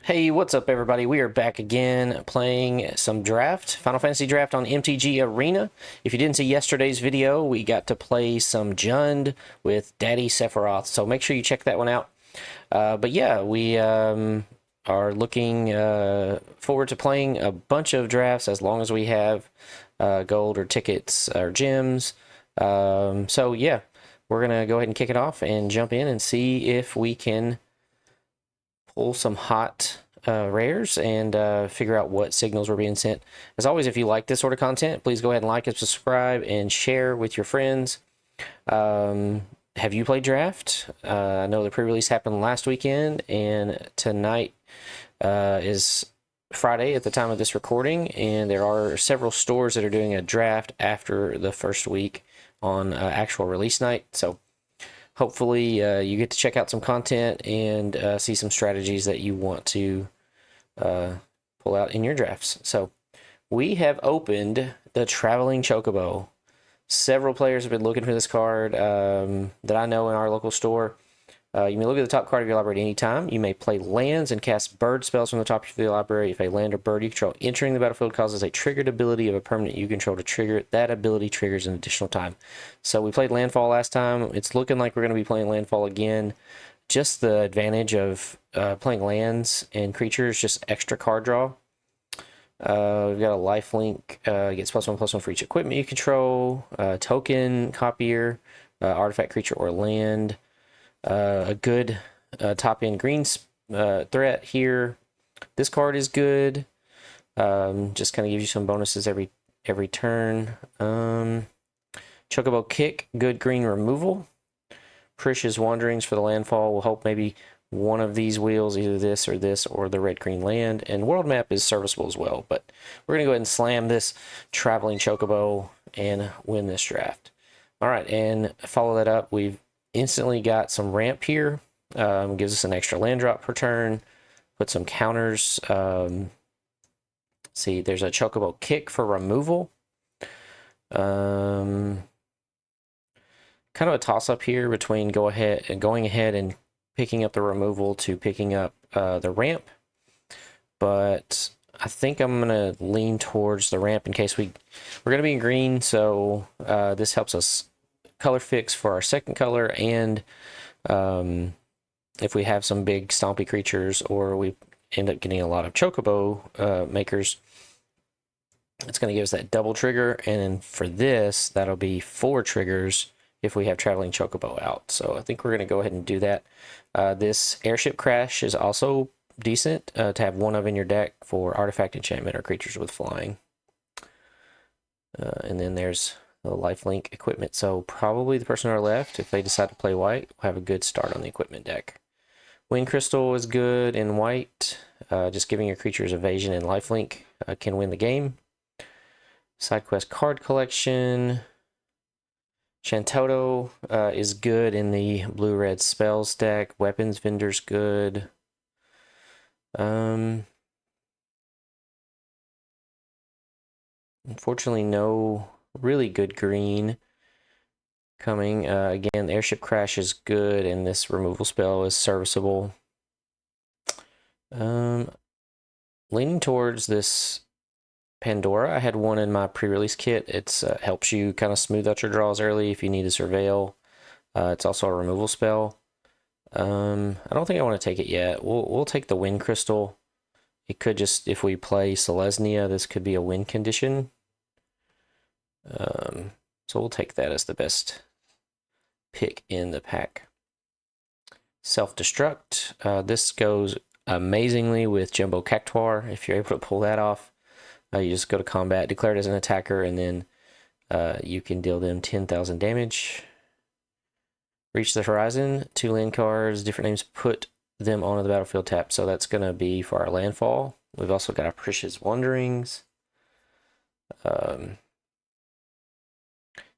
Hey, what's up, everybody? We are back again playing some draft, Final Fantasy Draft on MTG Arena. If you didn't see yesterday's video, we got to play some Jund with Daddy Sephiroth, so make sure you check that one out. But yeah, we are looking forward to playing a bunch of drafts as long as we have gold or tickets or gems. So yeah, we're gonna go ahead and kick it off and jump in and see if we can pull some hot rares and figure out what signals were being sent. As always, if you like this sort of content, please go ahead and like and subscribe and share with your friends. Have you played draft? I know the pre-release happened last weekend, and tonight is Friday at the time of this recording, and there are several stores that are doing a draft after the first week on actual release night. So hopefully you get to check out some content and see some strategies that you want to pull out in your drafts. So we have opened the Traveling Chocobo. Several players have been looking for this card that I know in our local store. You may look at the top card of your library at any time. You may play lands and cast bird spells from the top of your library. If a land or bird you control entering the battlefield causes a triggered ability of a permanent you control to trigger it, that ability triggers an additional time. So we played Landfall last time. It's looking like we're going to be playing Landfall again. Just the advantage of playing lands and creatures, just extra card draw. We've got a lifelink, gets +1/+1 for each equipment you control, token, copier, artifact, creature, or land. A good top end green threat here. This card is good. Just kind of gives you some bonuses every turn. Chocobo Kick, good green removal. Precious Wanderings for the landfall. We'll hope maybe one of these wheels, either this or the Red-Green Land. And World Map is serviceable as well. But we're going to go ahead and slam this Traveling Chocobo and win this draft. All right, and follow that up. We've instantly got some ramp here. Gives us an extra land drop per turn. Put some counters. See, there's a Chocobo Kick for removal. Kind of a toss-up here between going ahead and picking up the removal to picking up the ramp. But I think I'm going to lean towards the ramp in case we're going to be in green, so this helps us color fix for our second color, and if we have some big stompy creatures or we end up getting a lot of Chocobo makers, it's going to give us that double trigger, and then for this, that'll be 4 triggers if we have Traveling Chocobo out. So I think we're going to go ahead and do that. This Airship Crash is also decent to have one of in your deck for artifact, enchantment, or creatures with flying. And then there's the lifelink equipment. So probably the person on our left, if they decide to play white, will have a good start on the equipment deck. Wind Crystal is good in white. Just giving your creatures evasion and lifelink can win the game. Side quest card collection. Chantoto is good in the blue-red spells deck. Weapons Vendor's good. Unfortunately, no really good green coming. Again, the Airship Crash is good, and this removal spell is serviceable. Leaning towards this Pandora. I had one in my pre-release kit. It's helps you kind of smooth out your draws early if you need to surveil. It's also a removal spell. I don't think I want to take it yet. We'll take the Wind Crystal. It could just, if we play Selesnya, this could be a win condition. So we'll take that as the best pick in the pack. Self-destruct. This goes amazingly with Jumbo Cactuar. If you're able to pull that off, you just go to combat, declare it as an attacker, and then you can deal them 10,000 damage. Reach the horizon, 2 land cards, different names, put them onto the battlefield tap. So that's going to be for our landfall. We've also got our Precious Wanderings.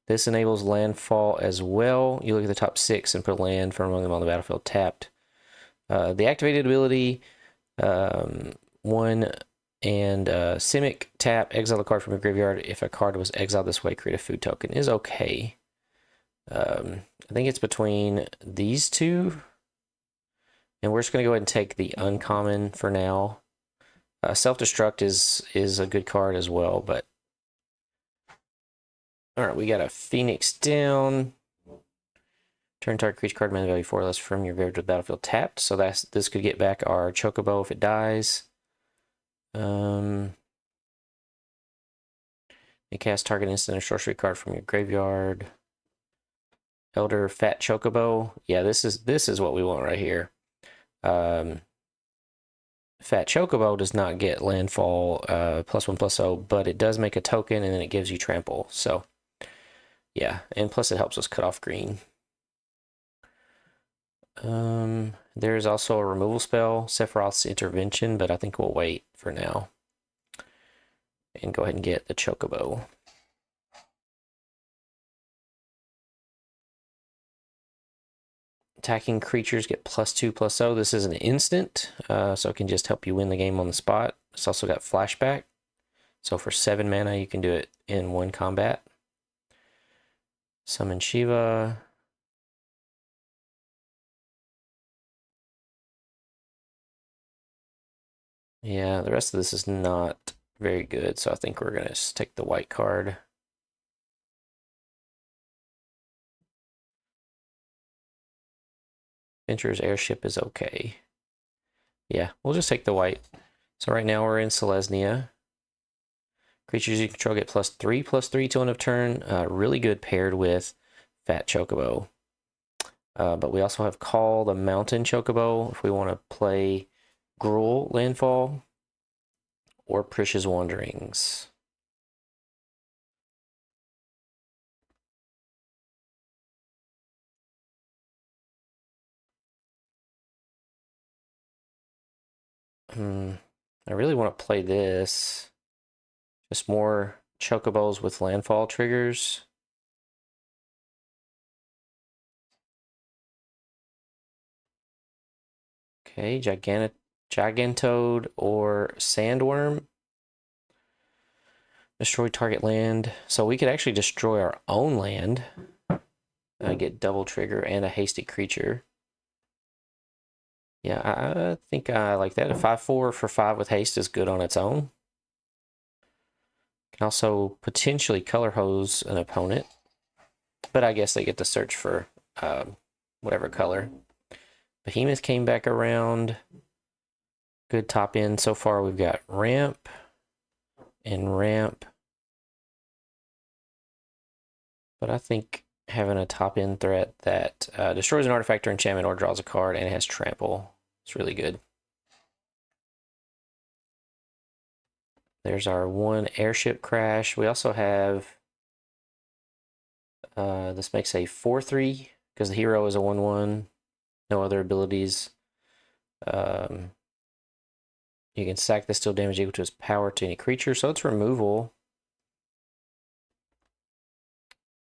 This enables landfall as well. You look at the top 6 and put a land from among them on the battlefield tapped. The activated ability, 1 and Simic tap, exile a card from your graveyard. If a card was exiled this way, create a food token is okay. I think it's between these two. And we're just going to go ahead and take the uncommon for now. Self-destruct is a good card as well, but all right, we got a Phoenix down. Turn target creature card mana value 4 or less from your graveyard to the battlefield tapped. So this could get back our Chocobo if it dies. You cast target instant or sorcery card from your graveyard. Elder Fat Chocobo. Yeah, this is what we want right here. Fat Chocobo does not get landfall +1/+0, but it does make a token and then it gives you trample. So yeah, and plus it helps us cut off green. There's also a removal spell, Sephiroth's Intervention, but I think we'll wait for now and go ahead and get the Chocobo. Attacking creatures get +2/+0. This is an instant, so it can just help you win the game on the spot. It's also got flashback. So for 7 mana, you can do it in 1 combat. Summon Shiva. Yeah, the rest of this is not very good, so I think we're going to take the white card. Venturer's Airship is okay. Yeah, we'll just take the white. So right now we're in Selesnya. Creatures you control get +3/+3 till end of turn. Really good paired with Fat Chocobo. But we also have Call the Mountain Chocobo if we want to play Gruul Landfall or Prish's Wanderings. I really want to play this. Just more Chocobos with landfall triggers. Okay, Gigantode or Sandworm. Destroy target land. So we could actually destroy our own land. Get double trigger and a hasty creature. Yeah, I think I like that. A 5/4 for 5 with haste is good on its own. Can also potentially color hose an opponent. But I guess they get to search for whatever color. Behemoth came back around. Good top end. So far we've got ramp and ramp. But I think having a top end threat that destroys an artifact or enchantment or draws a card and it has trample, it's really good. There's our 1 airship crash. We also have, this makes a 4/3 because the hero is a 1/1. No other abilities. You can sack this, deal damage equal to its power to any creature, so it's removal.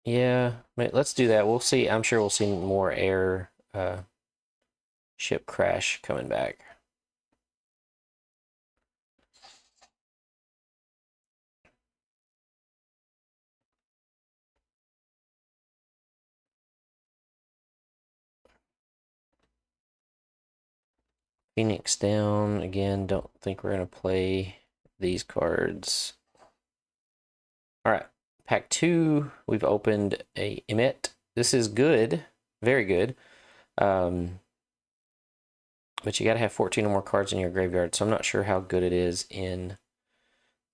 Yeah, let's do that. We'll see. I'm sure we'll see more air ship crash coming back. Phoenix down. Again, don't think we're going to play these cards. All right, pack 2. We've opened a Emmet. This is good. Very good. But you got to have 14 or more cards in your graveyard, so I'm not sure how good it is in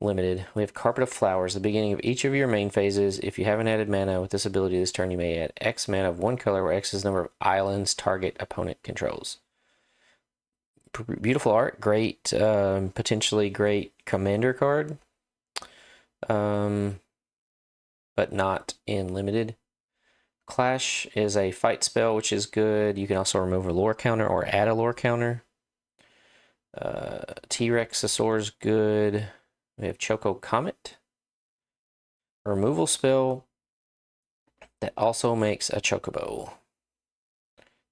limited. We have Carpet of Flowers. The beginning of each of your main phases. If you haven't added mana with this ability this turn, you may add X mana of 1 color, where X is the number of islands target opponent controls. Beautiful art. Great, potentially great commander card. But not in limited. Clash is a fight spell, which is good. You can also remove a lore counter or add a lore counter. T-Rex is good. We have Choco Comet. A removal spell that also makes a Chocobo.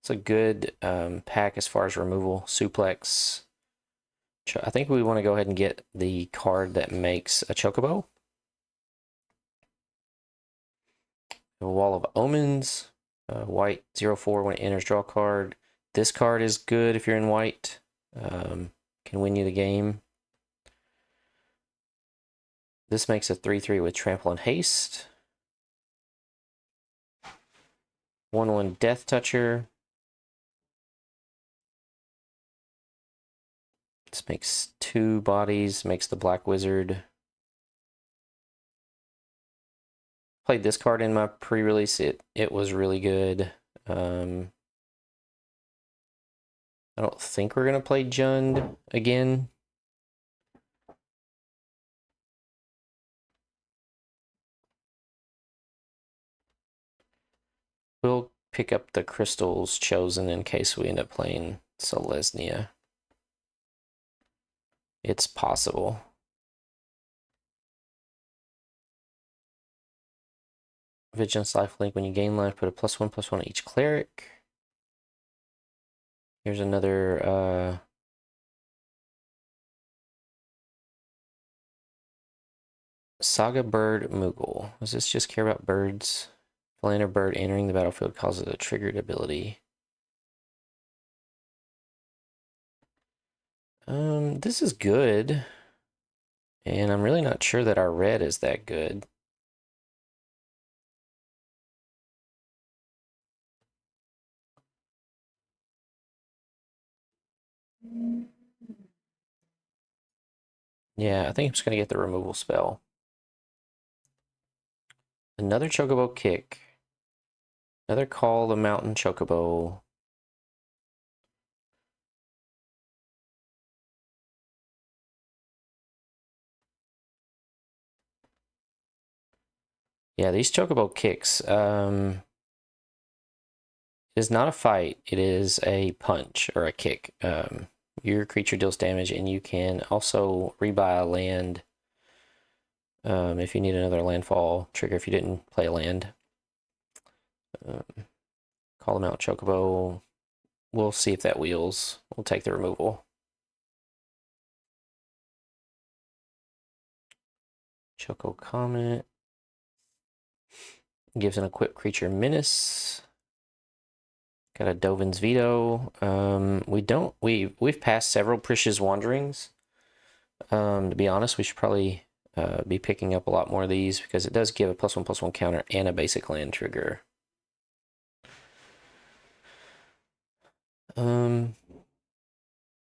It's a good pack as far as removal. Suplex. I think we want to go ahead and get the card that makes a Chocobo. A Wall of Omens. White 0/4 when it enters, draw a card. This card is good if you're in white. Can win you the game. This makes a 3/3 with trample and haste. 1/1 Death Toucher. This makes 2 bodies, makes the Black Wizard. Played this card in my pre-release. It was really good. I don't think we're gonna play Jund again. We'll pick up the crystals chosen in case we end up playing Selesnya. It's possible. Vigilance lifelink. When you gain life, put a +1/+1 on each cleric. Here's another Saga Bird Moogle. Does this just care about birds? If land or bird entering the battlefield causes a triggered ability. This is good. And I'm really not sure that our red is that good. Yeah, I think I'm just going to get the removal spell. Another Chocobo kick. Another Call the Mountain Chocobo. Yeah, these Chocobo kicks. It is not a fight. It is a punch or a kick. Your creature deals damage, and you can also rebuy a land if you need another landfall trigger if you didn't play a land. Call them out, Chocobo. We'll see if that wheels. We'll take the removal. Choco Comet. Gives an equipped creature menace. Got a Dovin's Veto. We've passed several Precious Wanderings. To be honest, we should probably be picking up a lot more of these because it does give a +1/+1 counter and a basic land trigger.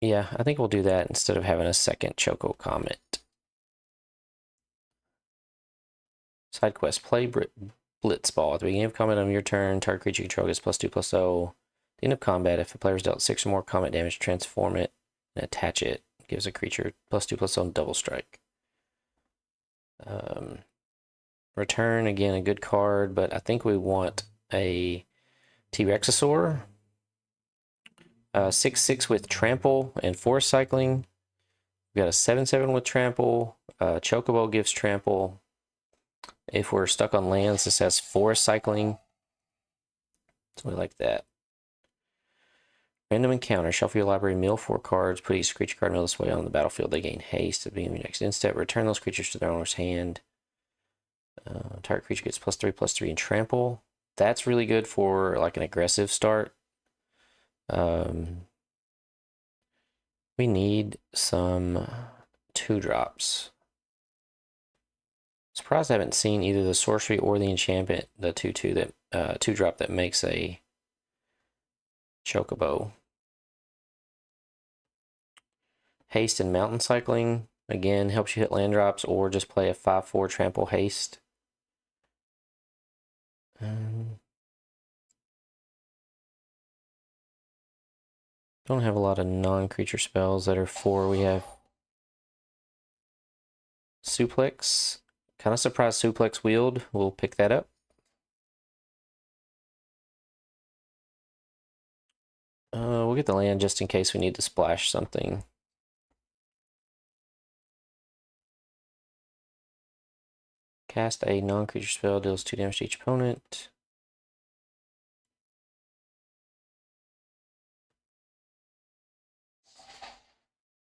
Yeah, I think we'll do that instead of having a second Choco Comet. Side quest: play Blitzball. At the beginning of combat on your turn, target creature you control gets +2/+0. At the end of combat, if the player's dealt 6 or more combat damage, transform it and attach it. Gives a creature +2/+0 double strike. Return, again, a good card, but I think we want a T-Rexasaur. 6/6 with Trample and Forest Cycling. We got a 7/7 with Trample. Chocobo gives Trample. If we're stuck on lands, this has Forest Cycling. So we like that. Random encounter. Shuffle your library, mill 4 cards. Put each creature card mill this way on the battlefield. They gain haste at the beginning of your next end step. Return those creatures to their owner's hand. Target creature gets +3/+3 in Trample. That's really good for like an aggressive start. We need some 2-drops. Surprised I haven't seen either the sorcery or the enchantment, the 2/2 that 2-drop that makes a Chocobo. Haste and Mountain Cycling again helps you hit land drops or just play a 5/4 Trample Haste. Don't have a lot of non-creature spells that are 4. We have Suplex. Kind of surprised Suplex Wield. We'll pick that up. We'll get the land just in case we need to splash something. Cast a non-creature spell, deals 2 damage to each opponent.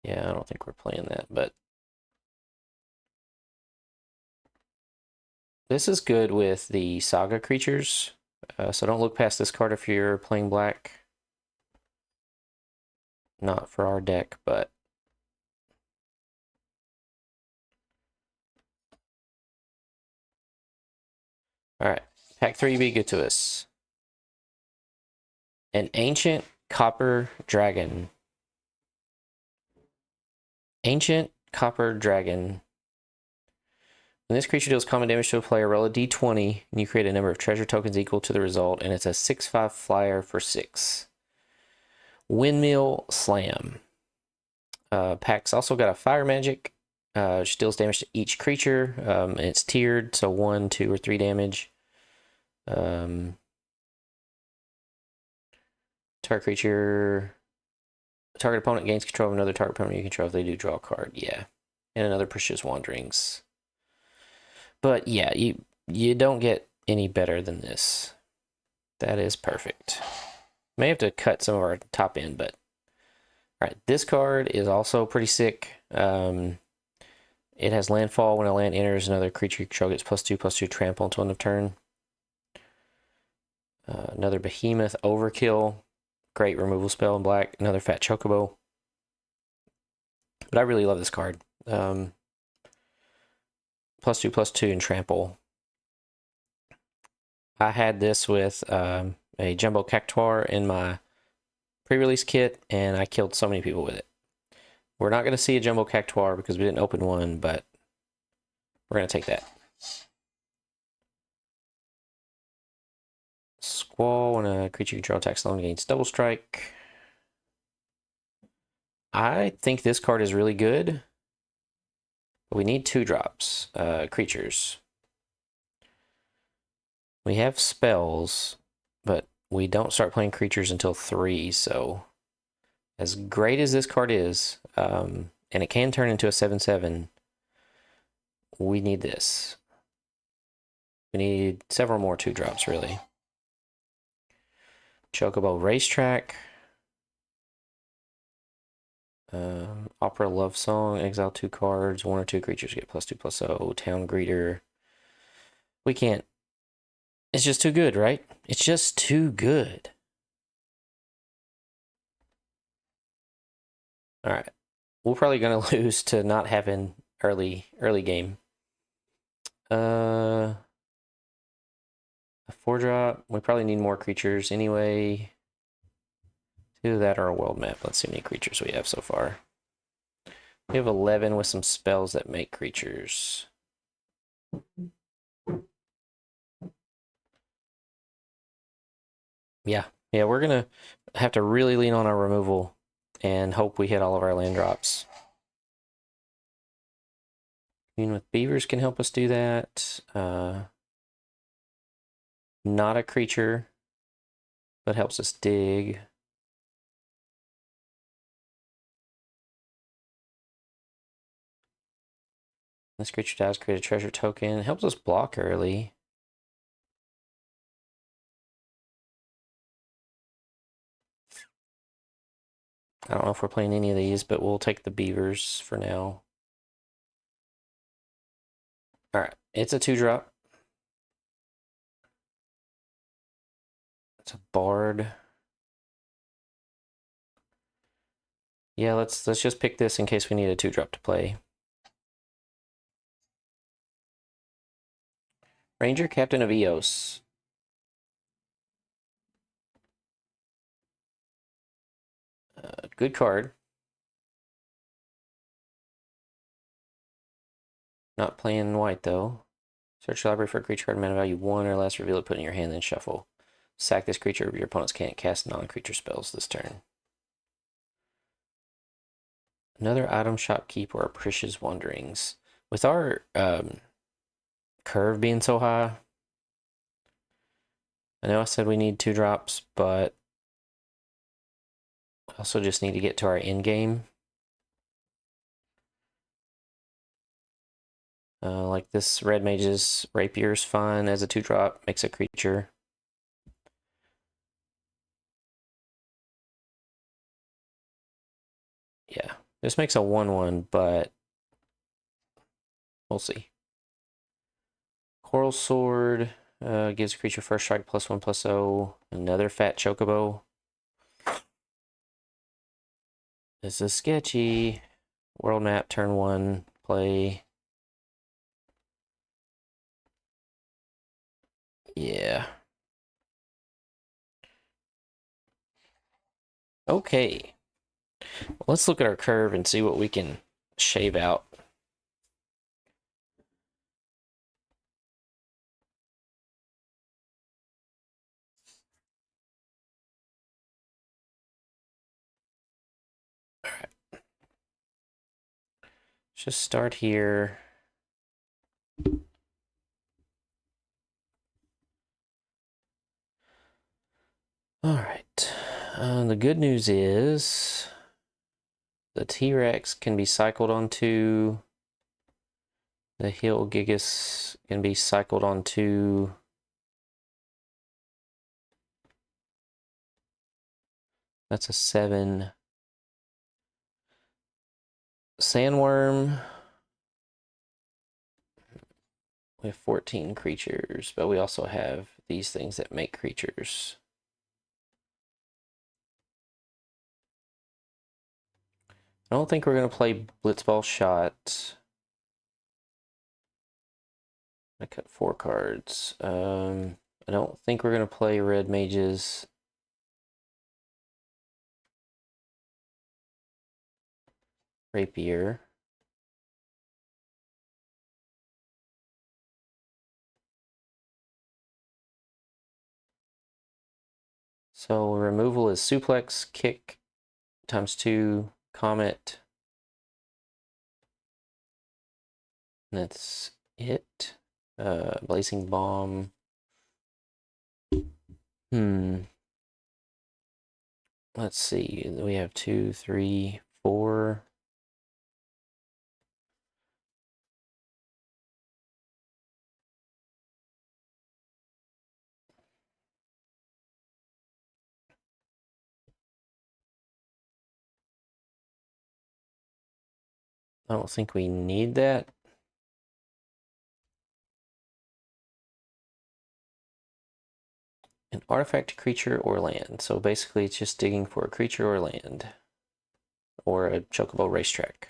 Yeah, I don't think we're playing that, but this is good with the Saga creatures. So don't look past this card if you're playing black. Not for our deck, but all right. Pack 3 be good to us. An ancient copper dragon. Ancient copper dragon. When this creature deals common damage to a player, roll a d20, and you create a number of treasure tokens equal to the result, and it's a 6/5 flyer for 6. Windmill Slam. Pack's also got a fire magic. Which deals damage to each creature. It's tiered, so 1, 2, or 3 damage. Target creature. Target opponent gains control of another target opponent you control if they do draw a card. Yeah. And another Precious Wanderings. But yeah, you don't get any better than this. That is perfect. May have to cut some of our top end, but all right. This card is also pretty sick. It has landfall. When a land enters, another creature you control gets +2/+2 trample until end of turn. Another Behemoth Overkill. Great removal spell in black. Another Fat Chocobo. But I really love this card. +2/+2 and trample. I had this with a Jumbo Cactuar in my pre-release kit, and I killed so many people with it. We're not going to see a Jumbo Cactuar because we didn't open one, but we're going to take that. Squall, when a creature you control attacks alone gains double strike. I think this card is really good, but we need 2-drops. Creatures. We have spells, but we don't start playing creatures until 3, so as great as this card is, and it can turn into a 7/7, we need this. We need several more 2-drops, really. Chocobo Racetrack. Opera Love Song. Exile 2 cards. 1 or 2 creatures get +2/+0. Town Greeter. We can't. It's just too good, right? It's just too good. All right. We're probably going to lose to not having early game. A 4-drop. We probably need more creatures anyway. 2 of that are a world map. Let's see how many creatures we have so far. We have 11 with some spells that make creatures. Yeah, we're going to have to really lean on our removal and hope we hit all of our land drops. Commune with Beavers can help us do that. Not a creature, but helps us dig. This creature dies, create a treasure token. It helps us block early. I don't know if we're playing any of these, but we'll take the Beavers for now. All right, it's a 2-drop. It's a Bard. Yeah, let's just pick this in case we need a 2-drop to play. Ranger, Captain of Eos. Good card. Not playing white, though. Search your library for a creature card, mana value 1 or less, reveal it, put it in your hand, then shuffle. Sack this creature, your opponents can't cast non-creature spells this turn. Another item shop keep or Precious Wanderings. With our curve being so high, I know I said we need 2-drops, but I also just need to get to our end game. Like this Red Mage's Rapier's fun as a 2-drop, makes a creature. Yeah, this makes a 1/1, but we'll see. Coral Sword gives a creature first strike +1/+0. Another Fat Chocobo. This is sketchy. World map, turn 1, play. Yeah. Okay. Well, let's look at our curve and see what we can shave out. All right. Just start here. All right. The good news is the T-Rex can be cycled onto. The Hill Gigas can be cycled onto. That's a 7. Sandworm. We have 14 creatures, but we also have these things that make creatures. I don't think we're going to play Blitzball Shot. I cut 4 cards. I don't think we're going to play Red Mages. Rapier. So removal is Suplex, Kick, ×2, Comet. And that's it. Blazing Bomb. Let's see. We have 2, 3, 4. I don't think we need that. An artifact, creature, or land. So basically it's just digging for a creature or land. Or a Chocobo Racetrack.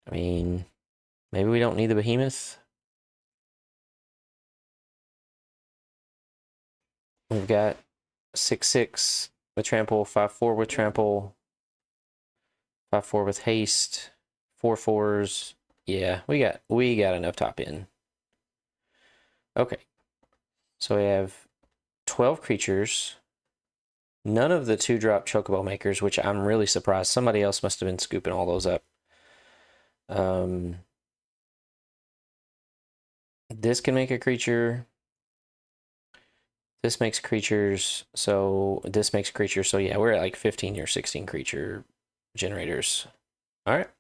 I mean, maybe we don't need the Behemoth. We've got 6/6 with trample, 5/4 with trample, 5/4 with haste, 4/4s. Yeah, we got enough top end. Okay. So we have 12 creatures. None of the 2-drop Chocobo makers, which I'm really surprised. Somebody else must have been scooping all those up. This can make a creature. This makes creatures. So this makes creatures. So yeah, we're at like 15 or 16 creature generators. All right.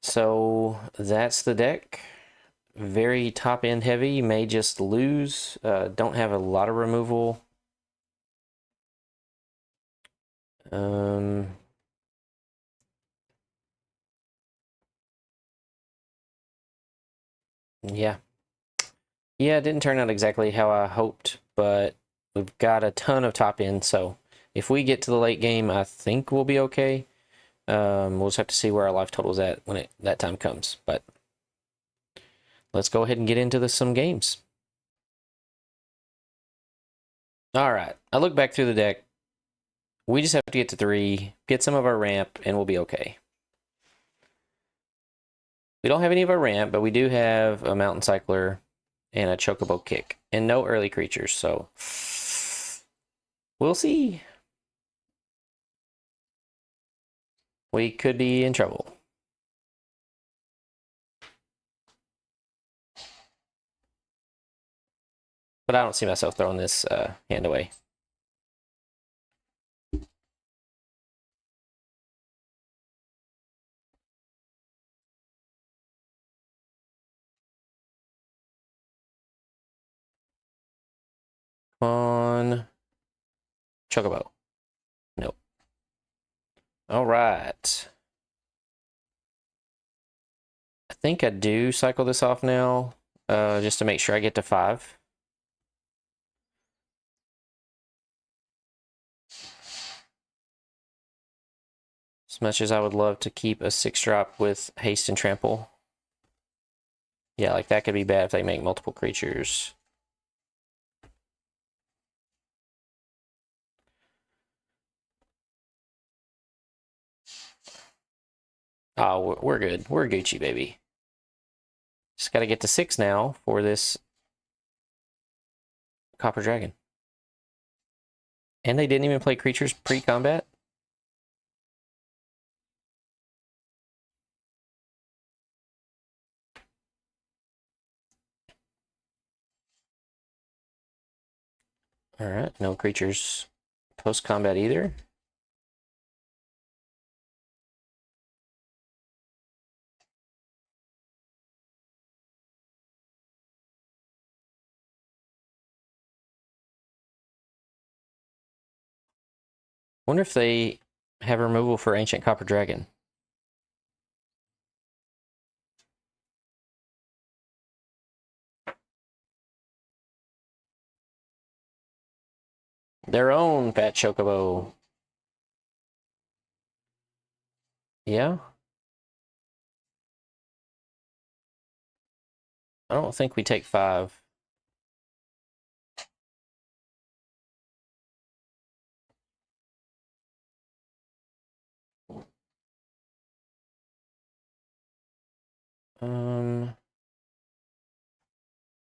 So that's the deck. Very top end heavy. You may just lose. Don't have a lot of removal. Yeah. Yeah, it didn't turn out exactly how I hoped, but we've got a ton of top end, so if we get to the late game, I think we'll be okay. We'll just have to see where our life total's at when that time comes, but let's go ahead and get into some games. All right, I look back through the deck. We just have to get to 3, get some of our ramp, and we'll be okay. We don't have any of our ramp, but we do have a Mountain Cycler and a Chocobo Kick, and no early creatures, so we'll see. We could be in trouble. But I don't see myself throwing this hand away. On Chocobo. Nope. All right. I think I do cycle this off now. just to make sure I get to 5. As much as I would love to keep a 6-drop with haste and trample. Yeah, like that could be bad if they make multiple creatures. Oh, we're good. We're Gucci, baby. Just got to get to 6 now for this Copper Dragon. And they didn't even play creatures pre-combat? Alright, no creatures post-combat either. Wonder if they have removal for Ancient Copper Dragon. Their own Fat Chocobo. Yeah? I don't think we take 5.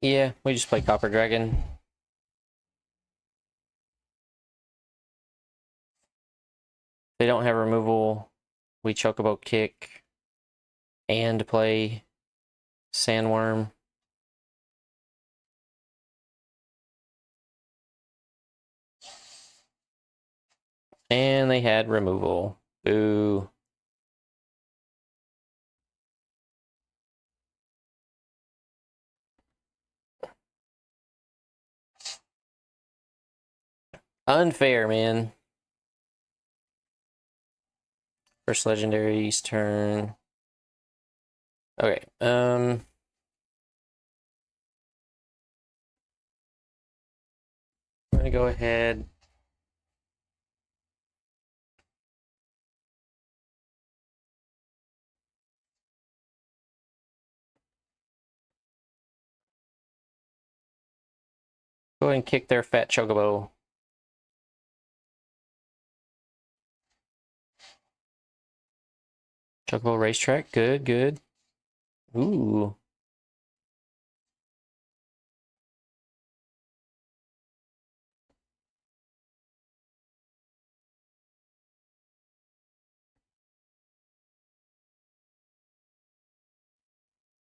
Yeah, we just play Copper Dragon. They don't have removal. We Chocobo kick and play Sandworm. And they had removal. Boo. Unfair, man. First legendary's turn. Okay, we're gonna go ahead. Go ahead and kick their Fat Chocobo. Chocobo Racetrack, good, good. Ooh.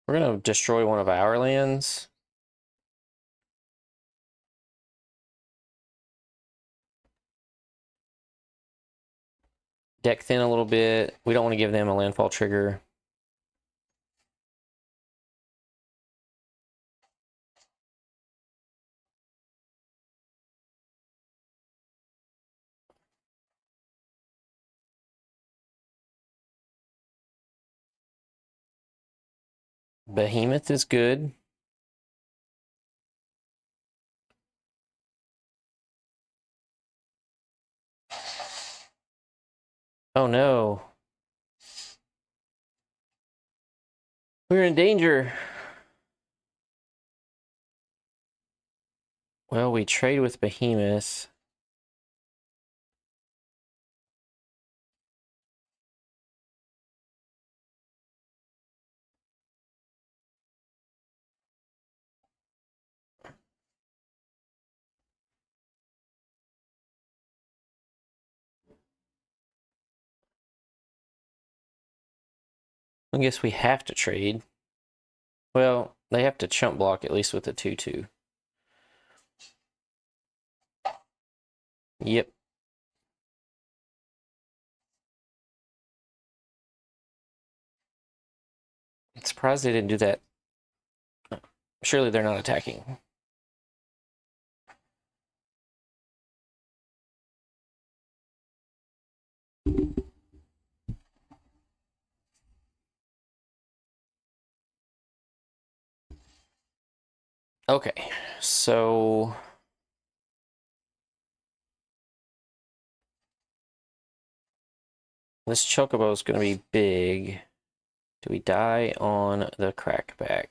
We're gonna destroy one of our lands. Deck thin a little bit. We don't want to give them a landfall trigger. Behemoth is good. Oh no. We're in danger. Well, we trade with Behemoth. I guess we have to trade. Well, they have to chump block at least with the 2/2. Yep. I'm surprised they didn't do that. Surely they're not attacking. Okay, so this Chocobo is going to be big. Do we die on the crackback?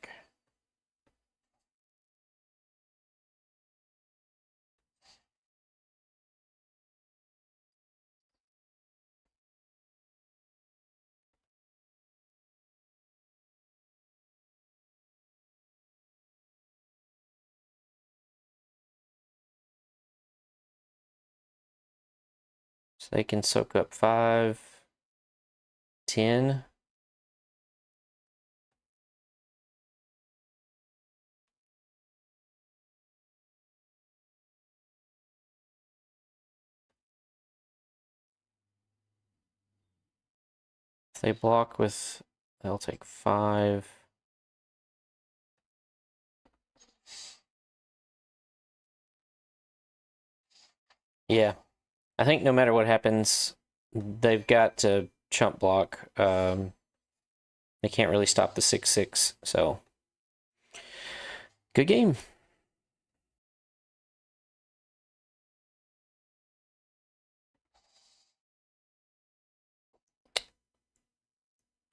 So they can soak up 5, 10. If they block with, they'll take 5. Yeah, I think no matter what happens, they've got to chump block. They can't really stop the 6/6, so good game.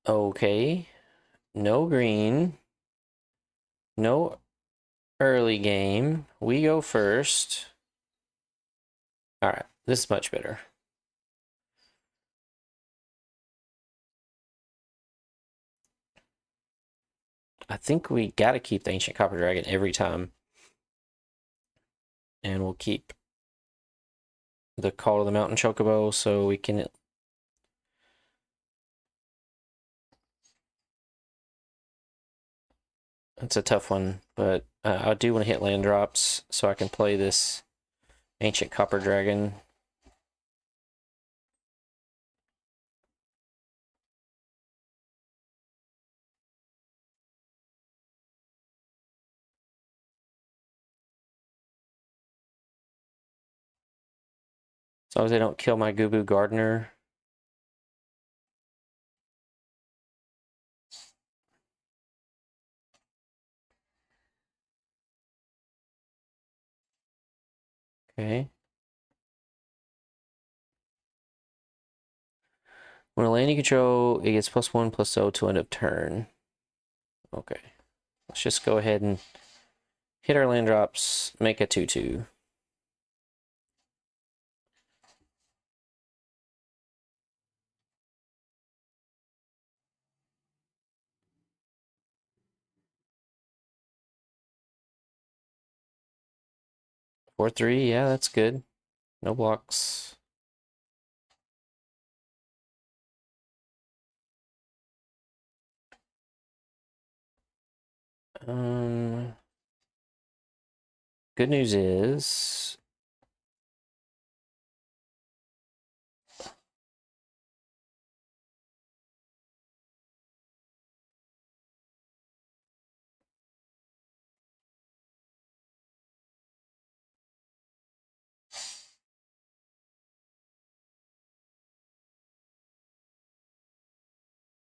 Okay, no green, no early game. We go first. All right, this is much better. I think we got to keep the Ancient Copper Dragon every time. And we'll keep the Call to the Mountain Chocobo so we can... It's a tough one, but I do want to hit land drops so I can play this Ancient Copper Dragon. As long as they don't kill my Gubu Gardener. Okay. When a land you control, it gets +1/+0 to end of turn. Okay. Let's just go ahead and hit our land drops, make a 2/2. Four, 3, yeah, that's good. No blocks. Good news is...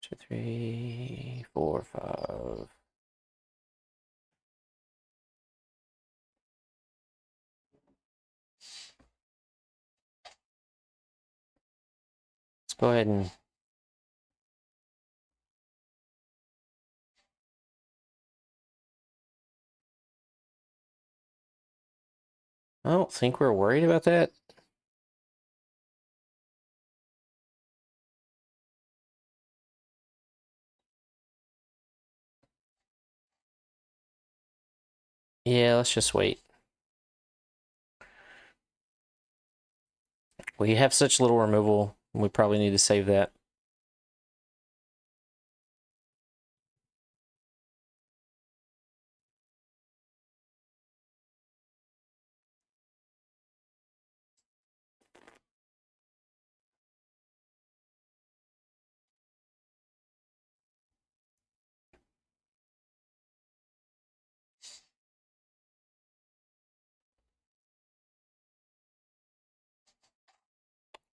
Two, 3, 4, 5. Let's go ahead and... I don't think we're worried about that. Yeah, let's just wait. We have such little removal, we probably need to save that.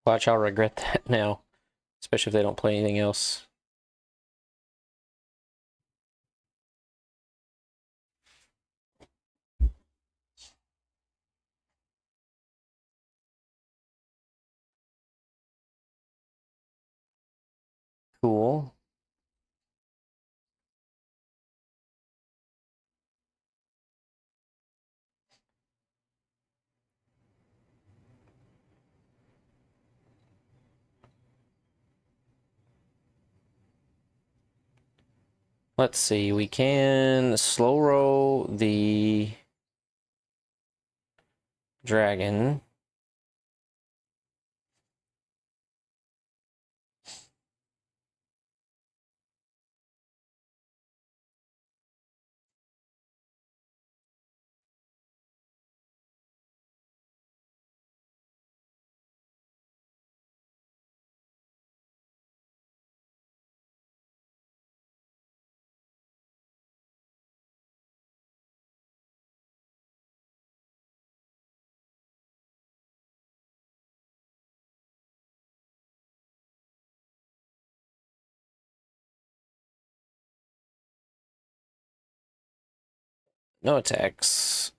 Watch, I'll regret that now. Especially if they don't play anything else. Let's see, we can slow roll the dragon. No attacks.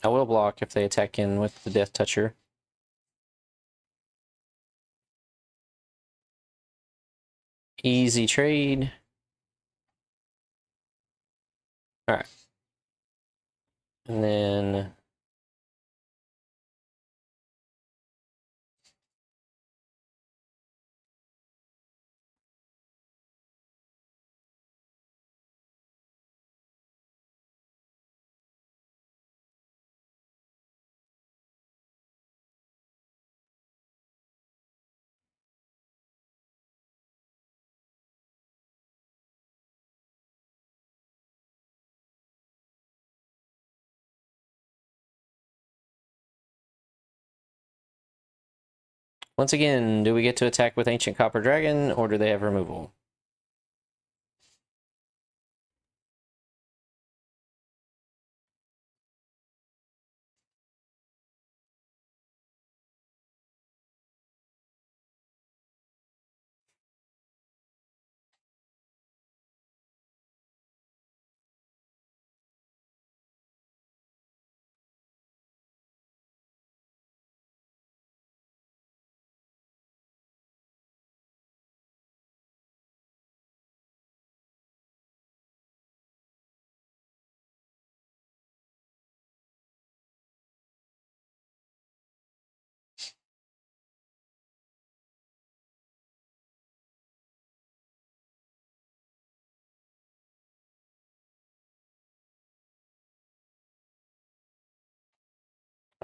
I will block if they attack in with the Death Toucher. Easy trade. Alright. And then once again, do we get to attack with Ancient Copper Dragon, or do they have removal?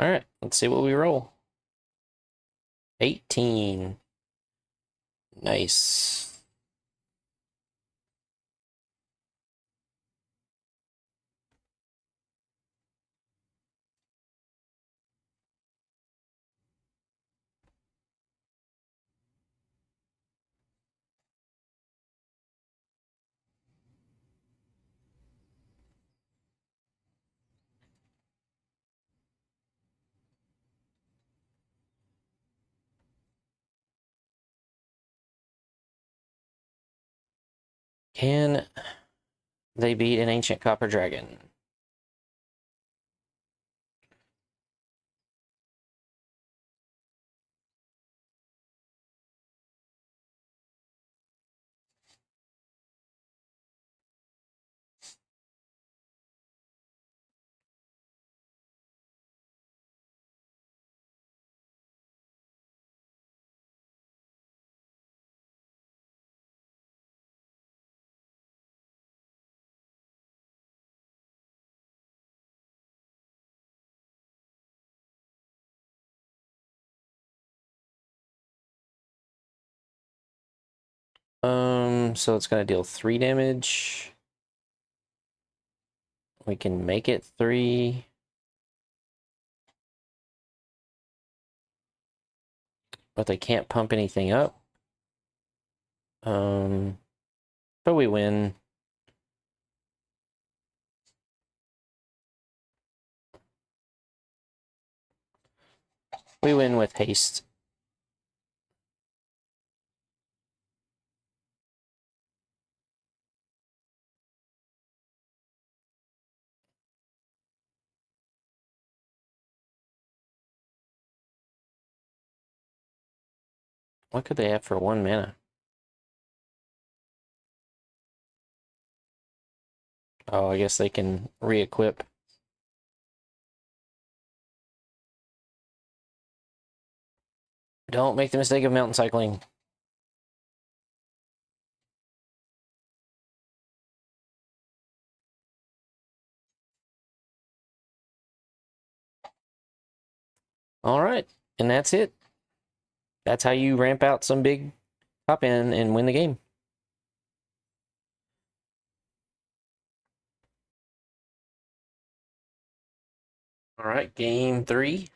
Alright, let's see what we roll. 18. Nice. Can they beat an Ancient Copper Dragon? So it's gonna deal 3 damage. We can make it 3. But they can't pump anything up. But we win. We win with haste. What could they have for 1 mana? Oh, I guess they can re-equip. Don't make the mistake of mountain cycling. All right, and that's it. That's how you ramp out some big top end and win the game. All right, game 3.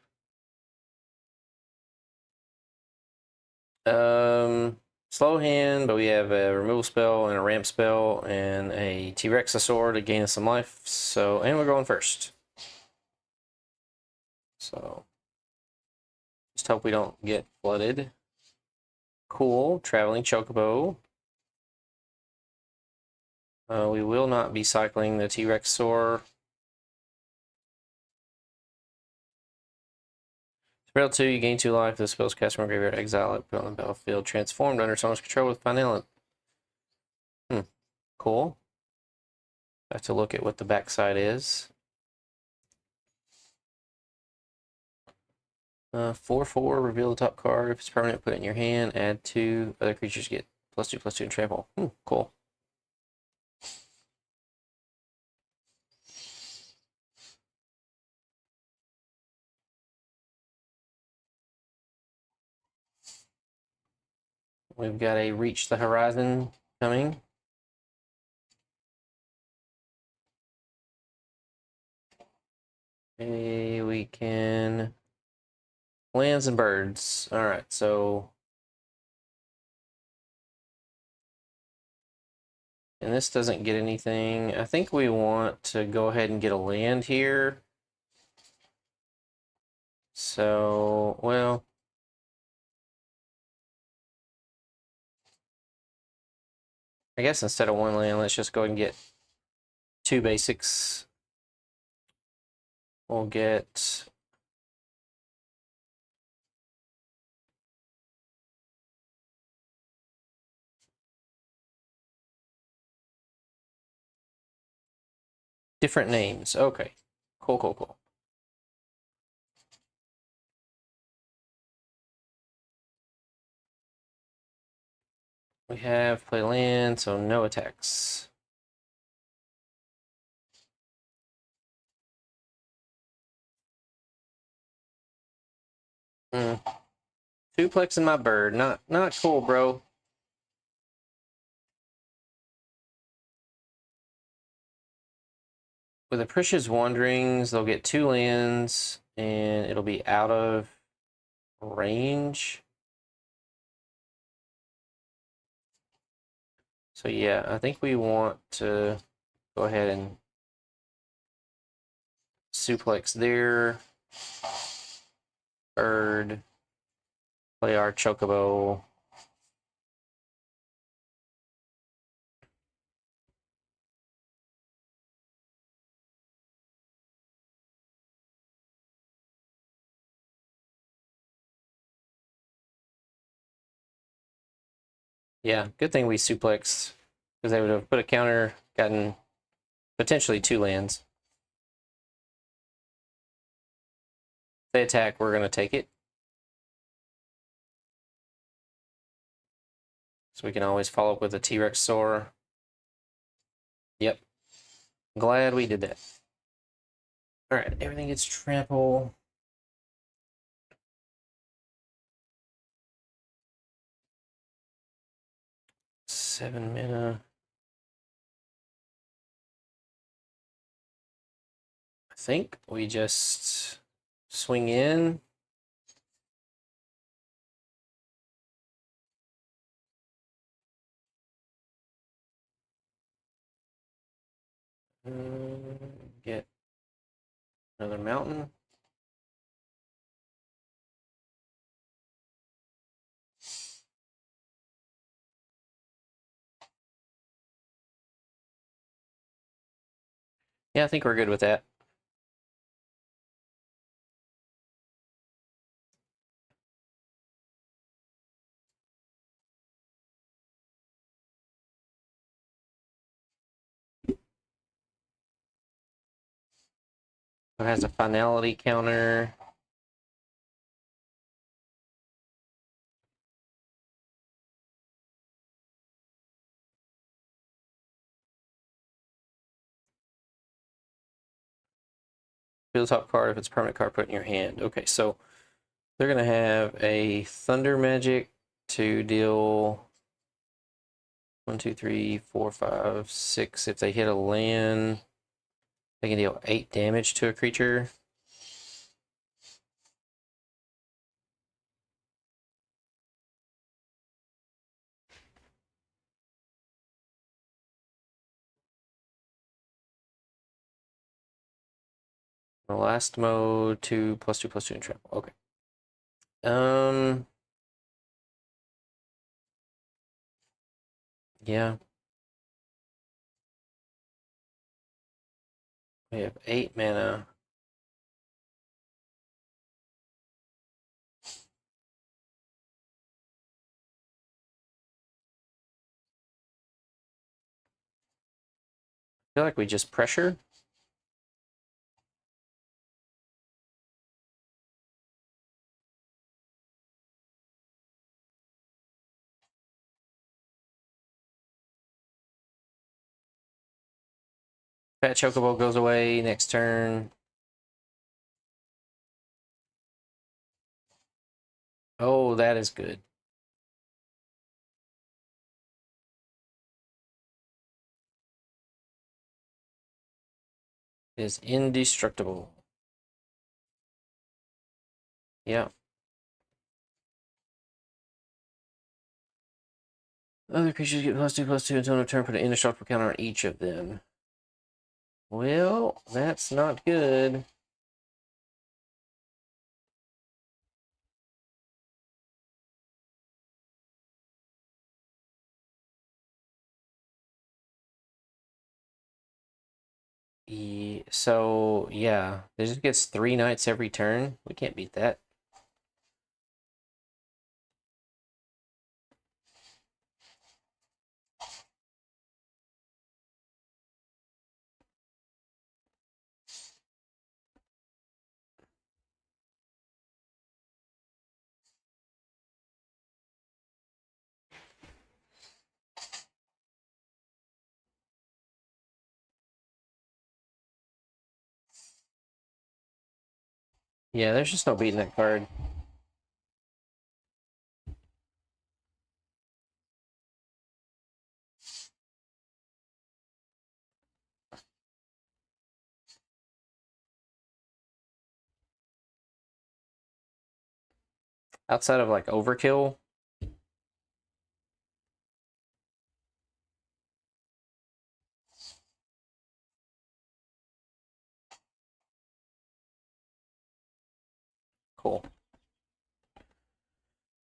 Slow hand, but we have a removal spell and a ramp spell and a T-Rexasaur to gain us some life. So, and we're going first. So, just hope we don't get flooded. Cool, Traveling Chocobo. We will not be cycling the T-Rexasaur. Spell 2, you gain 2 life. The spell's cast from graveyard, exile it, put on the battlefield, transformed under someone's control with final. Cool. Have to look at what the backside is. 4/4, reveal the top card. If it's permanent, put it in your hand. Add 2. Other creatures get +2/+2 and trample. Cool. We've got a Reach the Horizon coming. Okay, we can lands and birds. All right, so and this doesn't get anything. I think we want to go ahead and get a land here. So, well, I guess instead of 1 land, let's just go ahead and get 2 basics. We'll get different names. Okay. Cool, cool, cool. We have play land, so no attacks. Duplex and my bird. Not cool, bro. With Apricia's Wanderings, they'll get 2 lands, and it'll be out of range. So yeah, I think we want to go ahead and suplex their bird, play our Chocobo. Yeah, good thing we suplexed, because they would have put a counter, gotten potentially 2 lands. If they attack, we're going to take it. So we can always follow up with a T-Rexasaur. Yep. Glad we did that. Alright, everything gets trample. 7 mana. I think we just swing in. Get another mountain. Yeah, I think we're good with that. It has a finality counter. Field top card if it's a permanent card put in your hand. Okay, so they're gonna have a Thunder Magic to deal 1, 2, 3, 4, 5, 6. If they hit a land, they can deal 8 damage to a creature. The last mode, 2 +2 +2 and trample. Okay. Yeah. We have 8 mana. I feel like we just pressure. Fat Chocobo goes away next turn. Oh, that is good. It is indestructible. Yeah. Other creatures get +2/+2 until end of turn. Put an indestructible counter on each of them. Well, that's not good. So, yeah. It just gets 3 knights every turn. We can't beat that. Yeah, there's just no beating that card. Outside of like overkill. Cool.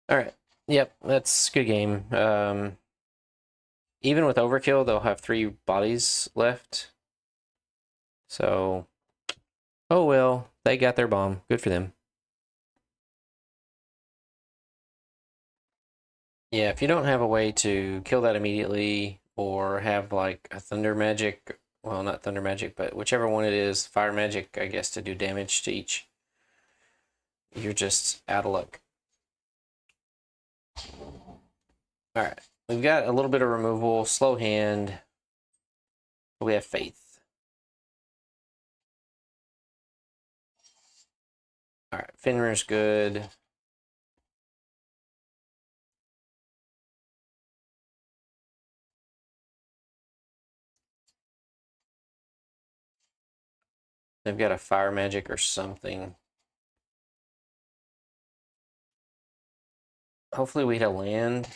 All right. Yep, that's a good game. Even with overkill, they'll have 3 bodies left. So, oh well, they got their bomb. Good for them. Yeah, if you don't have a way to kill that immediately or have like a thunder magic, well, not thunder magic, but whichever one it is, fire magic, I guess, to do damage to each, you're just out of luck. All right, we've got a little bit of removal, slow hand. We have faith. All right, Fenrir's good. They've got a fire magic or something. Hopefully we hit a land.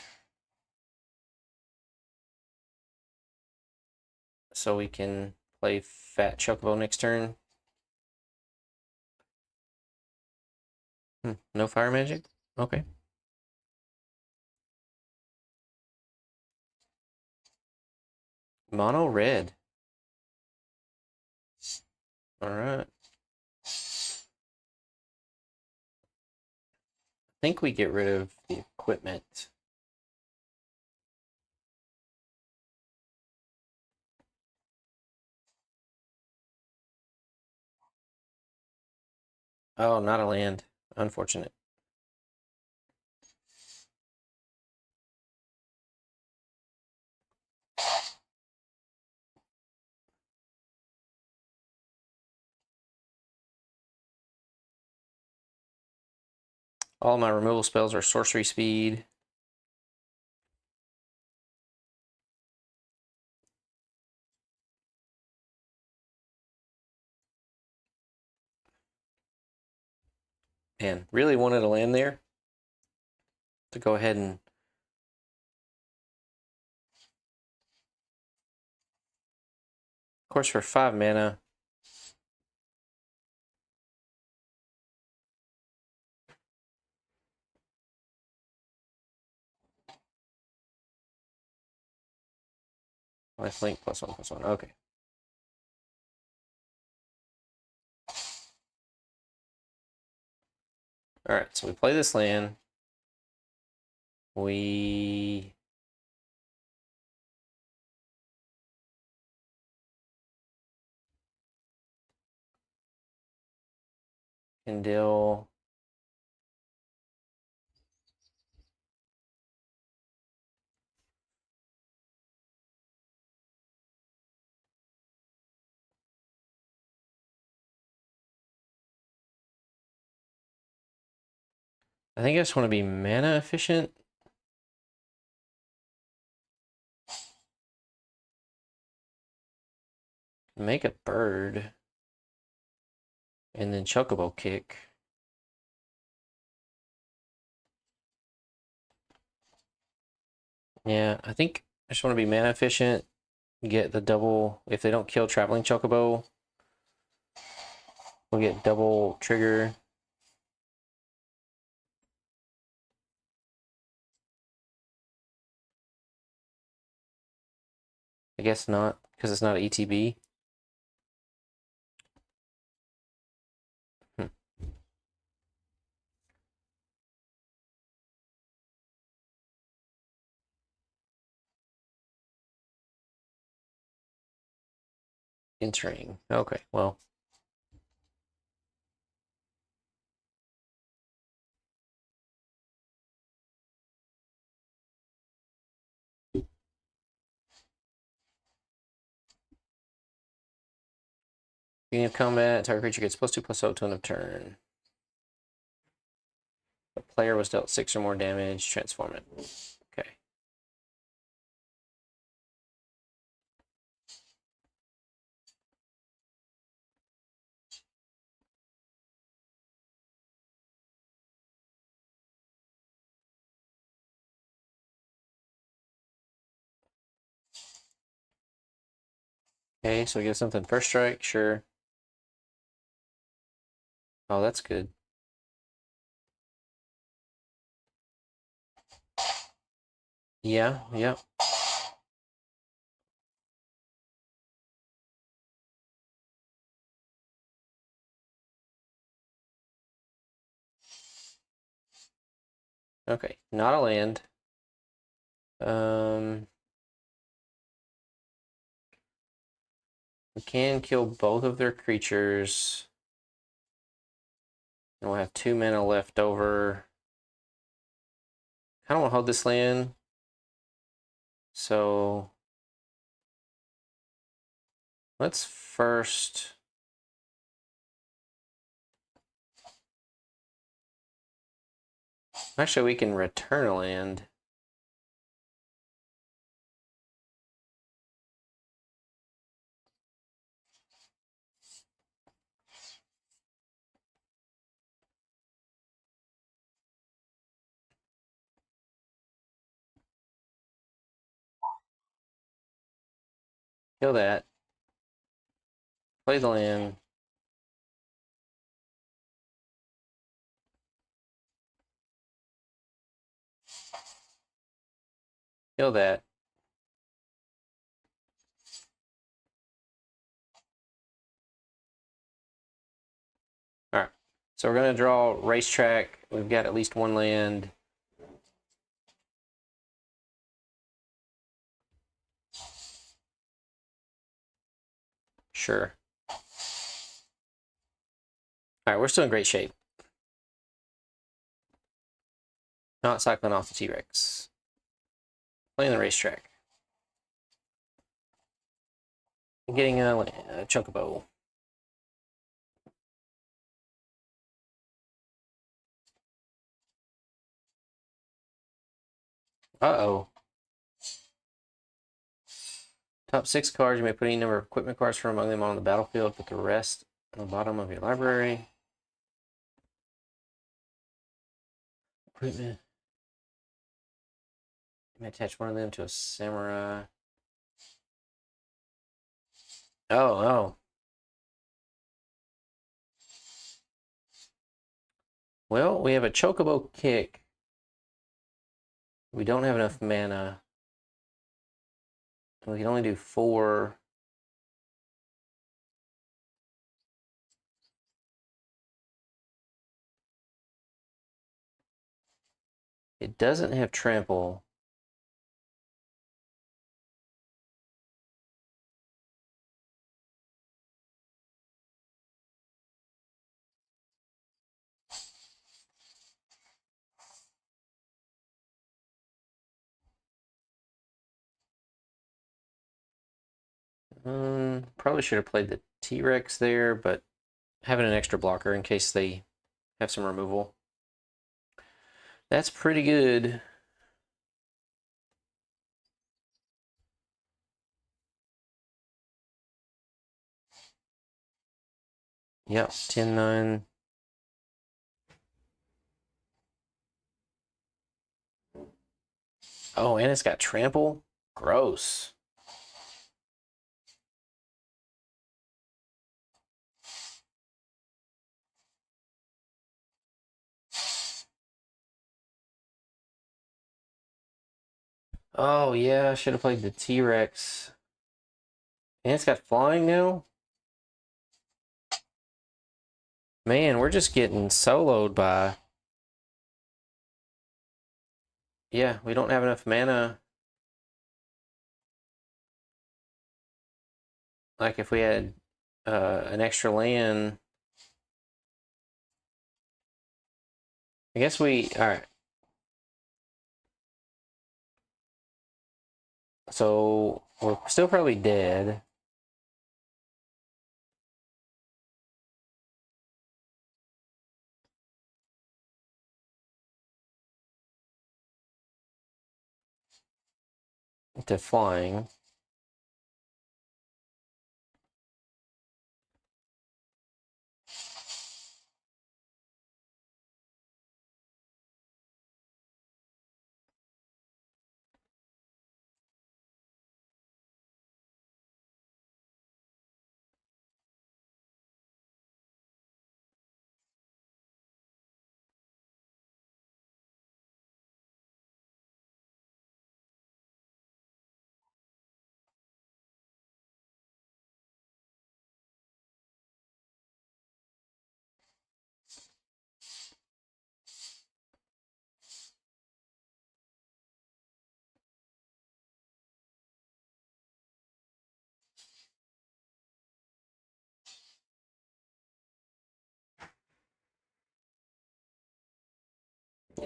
So we can play Fat Chocobo next turn. No fire magic? Okay. Mono red. All right. I think we get rid of the equipment. Oh, not a land. Unfortunate. All my removal spells are sorcery speed. Man, really wanted a land there to go ahead and of course for 5 mana. Lifelink +1/+1. Okay. Alright, so we play this land. We can deal I think I just want to be mana efficient. Make a bird. And then Chocobo kick. Yeah, I think I just want to be mana efficient. Get the double. If they don't kill Traveling Chocobo, we'll get double trigger. I guess not, because it's not an ETB. Entering. Okay, well. Beginning of combat, target creature gets +2/+0 to end of turn. The player was dealt 6 or more damage, transform it. Okay. Okay, so we get something first strike, sure. Oh, that's good. Yeah, yeah. Okay, not a land. We can kill both of their creatures. And we'll have 2 mana left over. I don't want to hold this land. So let's first. Actually, we can return a land. Kill that. Play the land. Kill that. All right. So we're going to draw racetrack. We've got at least 1 land. Sure. All right, we're still in great shape. Not cycling off the T-Rex. Playing the racetrack. Getting a Chocobo. Uh-oh. Top 6 cards. You may put any number of equipment cards from among them on the battlefield. Put the rest on the bottom of your library. Equipment. You may attach one of them to a samurai. Oh, oh. Well, we have a Chocobo kick. We don't have enough mana. We can only do 4. It doesn't have trample. Probably should have played the T-Rex there, but having an extra blocker in case they have some removal. That's pretty good. Yep, 10-9. Oh, and it's got trample? Gross. Oh, yeah, I should have played the T-Rex. And it's got flying now? Man, we're just getting soloed by... Yeah, we don't have enough mana. Like if we had an extra land... I guess we... Alright. So, we're still probably dead. To flying.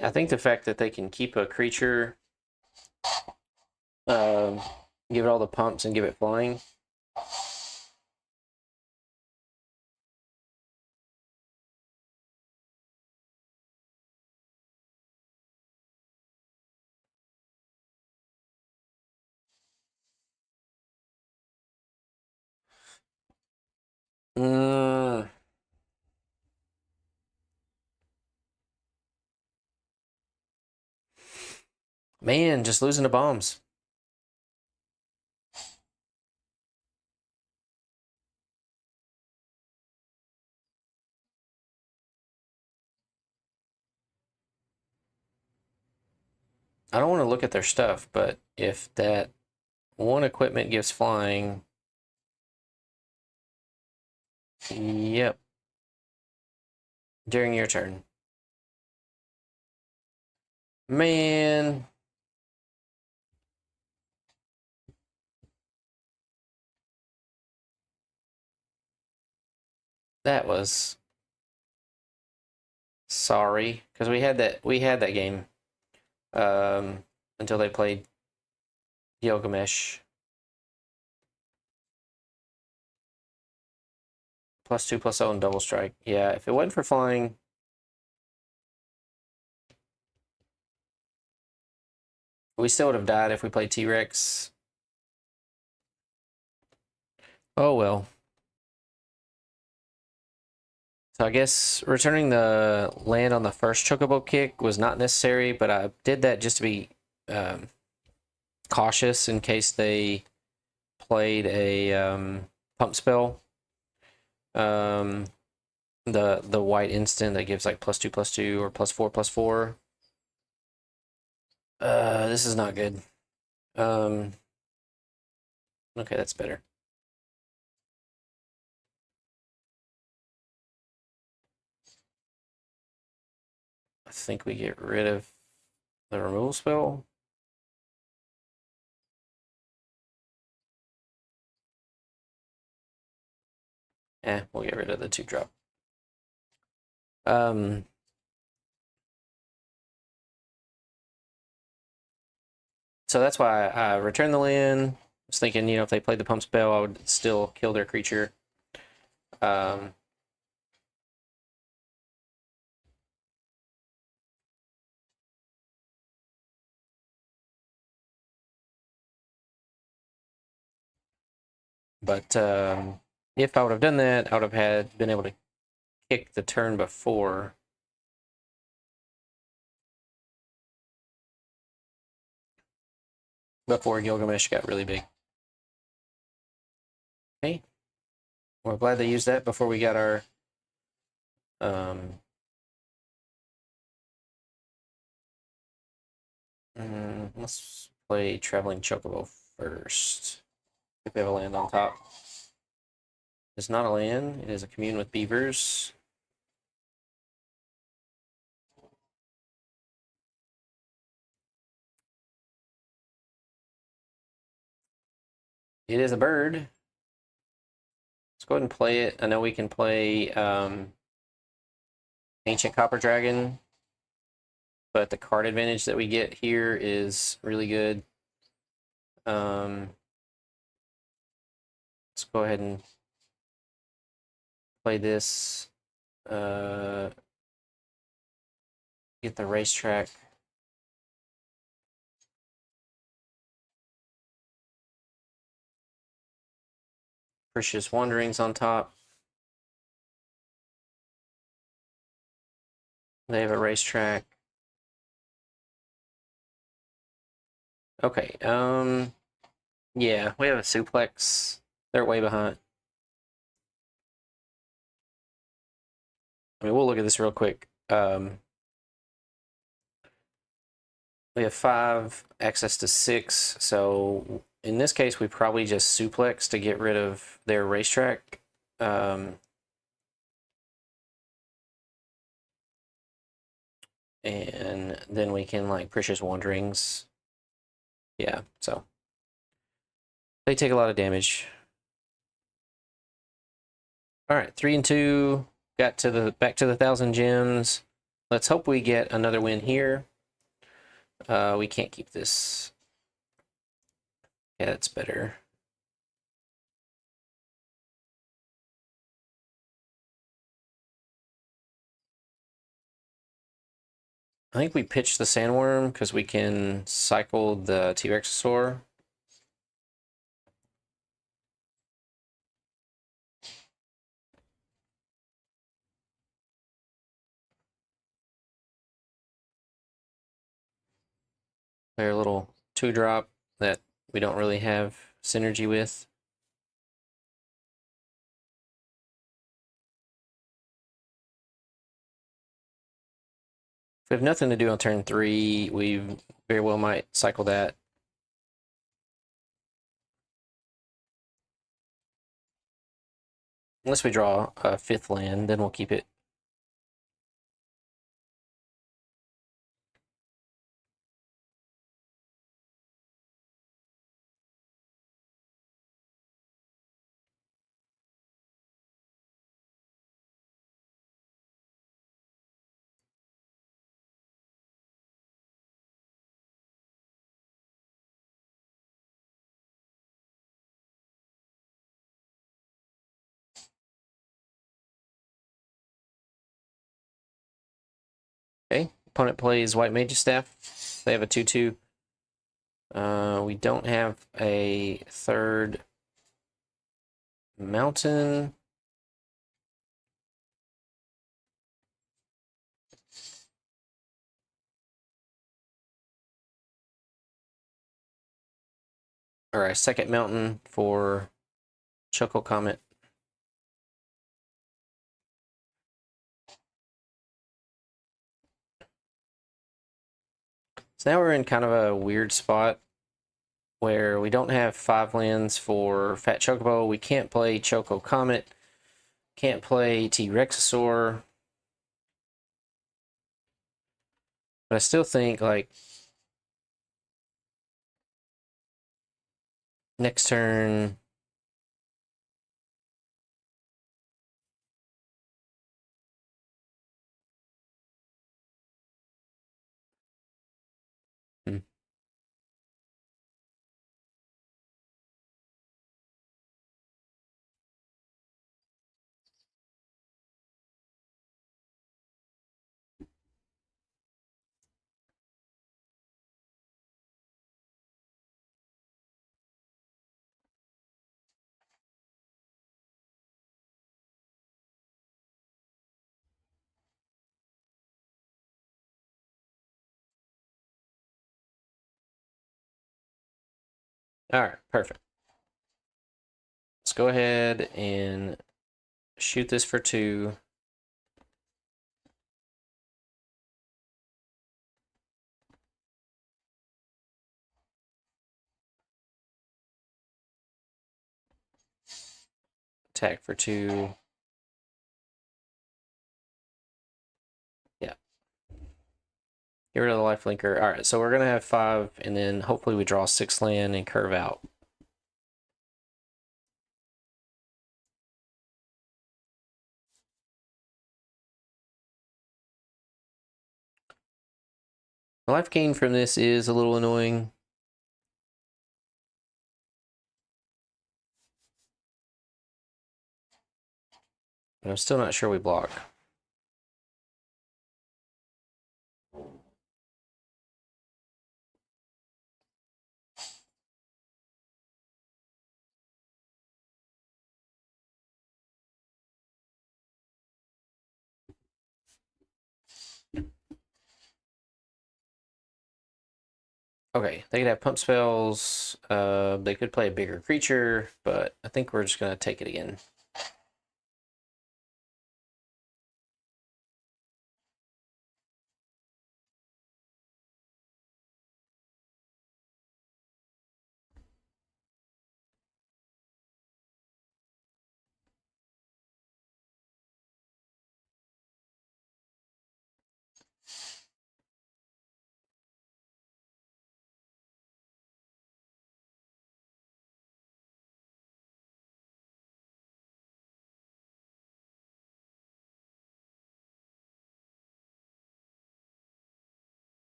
I think the fact that they can keep a creature, uh, give it all the pumps and give it flying. Mm, man, just losing to bombs. I don't want to look at their stuff, but if that one equipment gives flying, yep, during your turn. Man, that was Sorry, because we had that game until they played Gilgamesh. +2/+0 and double strike. Yeah, if it wasn't for flying, we still would have died if we played T-Rex. Oh well. So I guess returning the land on the first Chocobo kick was not necessary, but I did that just to be um, cautious in case they played a pump spell. Um, the white instant that gives like +2/+2 or +4/+4. This is not good. Okay, that's better. I think we get rid of the removal spell. We'll get rid of the 2-drop. So that's why I returned the land. I was thinking, if they played the pump spell, I would still kill their creature. Um, but if I would have done that, I would have been able to kick the turn before. Before Gilgamesh got really big. Okay. We're glad they used that before we got our let's play Traveling Chocobo first. If we have a land on top. It's not a land, it is a commune with beavers. It is a bird. Let's go ahead and play it. I know we can play Ancient Copper Dragon, but the card advantage that we get here is really good. Let's go ahead and play this. Get the racetrack. Precious Wanderings on top. They have a racetrack. Okay, yeah, we have a suplex. They're way behind. I mean, we'll look at this real quick. We have 5, access to 6, so in this case, we probably just suplex to get rid of their racetrack. And then we can, like, Precious Wanderings. Yeah, so they take a lot of damage. All right, 3 and 2, got to the back to the 1,000 gems. Let's hope we get another win here. We can't keep this. Yeah, that's better. I think we pitched the Sandworm because we can cycle the T-Rexasaur. They're a little 2-drop that we don't really have synergy with. If we have nothing to do on turn 3, we very well might cycle that. Unless we draw a 5th land, then we'll keep it. Opponent plays White Mage's Staff. They have a 2/2. We don't have a third mountain. Or a second mountain for Choco Comet. So now we're in kind of a weird spot where we don't have 5 lands for Fat Chocobo. We can't play Choco Comet. Can't play T-Rexasaur. But I still think, like, next turn... Hmm. Alright, perfect. Let's go ahead and shoot this for 2. Attack for 2. Yeah. Get rid of the life linker. Alright, so we're going to have 5, and then hopefully we draw 6 land and curve out. The life gain from this is a little annoying. But I'm still not sure we block. Okay, they could have pump spells. They could play a bigger creature, but I think we're just going to take it again.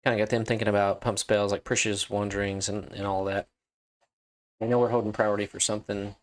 Kind of got them thinking about pump spells like Precious Wanderings and all that. I know we're holding priority for something.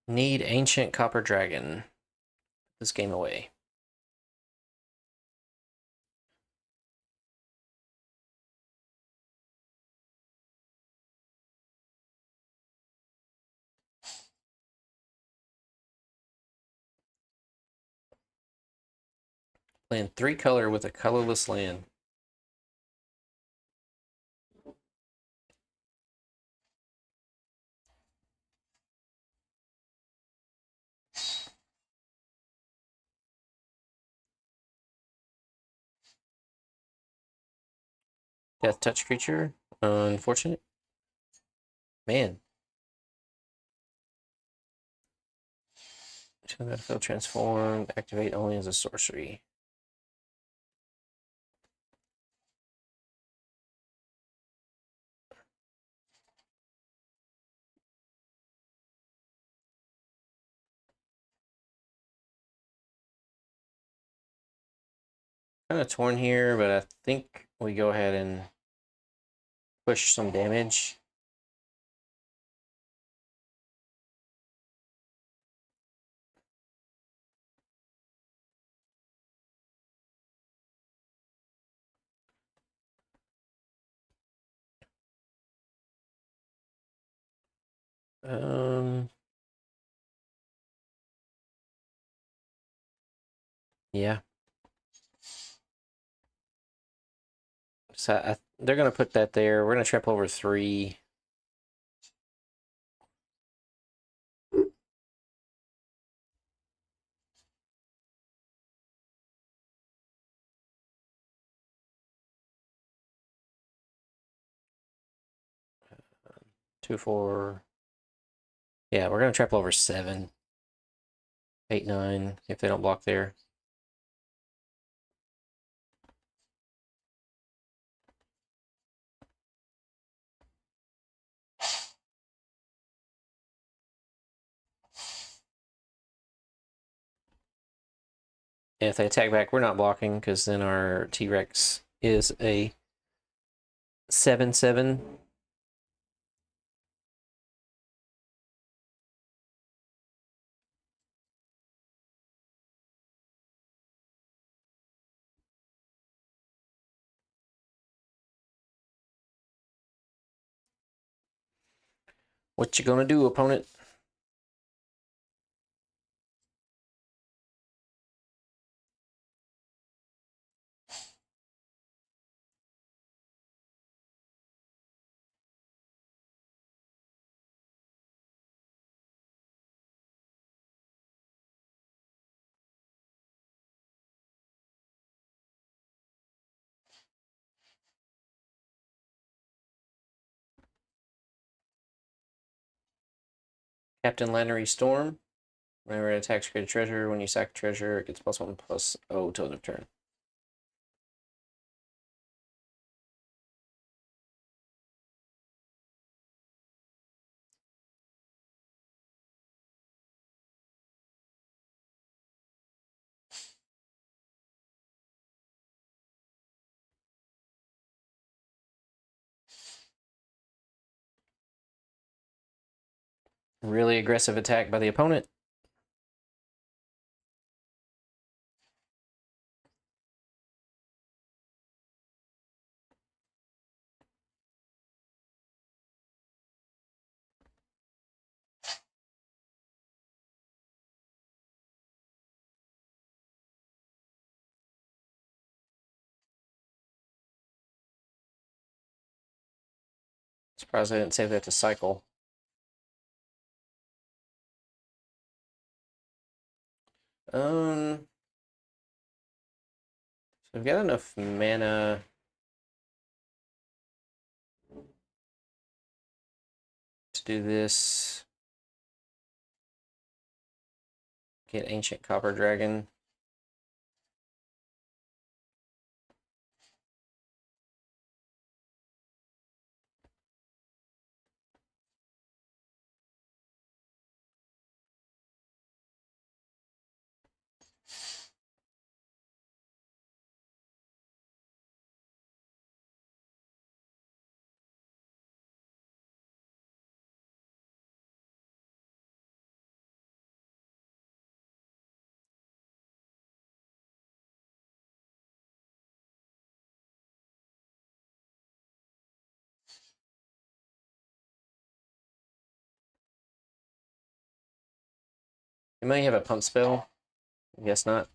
Need Ancient Copper Dragon. This game away. Playing 3 color with a colorless land. Death touch creature. Unfortunate. Man. Battlefield transformed. Activate only as a sorcery. Kind of torn here, but I think we go ahead and push some damage. Yeah. So they're gonna put that there. We're gonna trample over 3. Two, 4. Yeah, we're gonna trample over 7, 8, 9 if they don't block there. And if they attack back, we're not blocking because then our T-Rex is a 7/7. What you gonna do, opponent? Captain Lannery Storm. Whenever it attacks, create a treasure. When you sack a treasure, it gets +1/+0 till end of turn. Really aggressive attack by the opponent. Surprised I didn't save that to cycle. So we've got enough mana. To do this. Get Ancient Copper Dragon. You might have a pump spell. I guess not.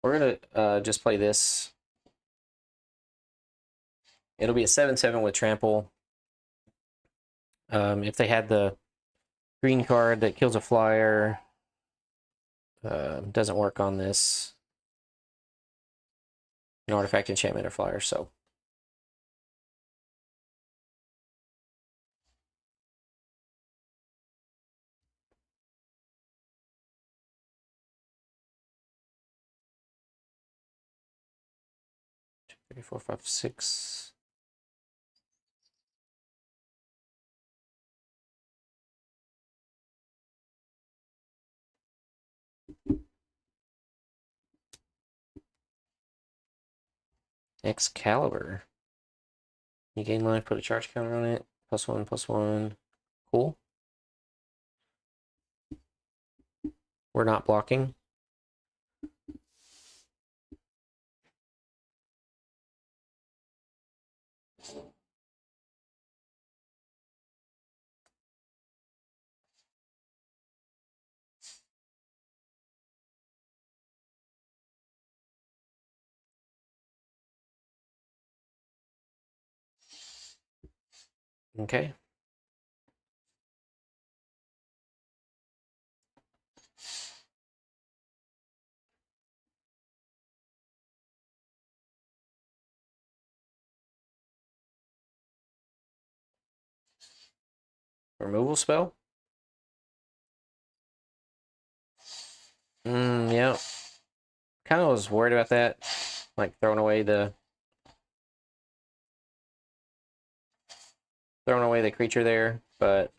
We're gonna just play this. It'll be a 7/7 with trample. If they had the green card that kills a flyer, doesn't work on this. An artifact, enchantment, or flyer. So 3, 4, 5, 6. Excalibur. You gain life, put a charge counter on it. +1/+1. Cool. We're not blocking. Okay. Removal spell? Yeah. Kind of was worried about that. Like throwing away the creature there, but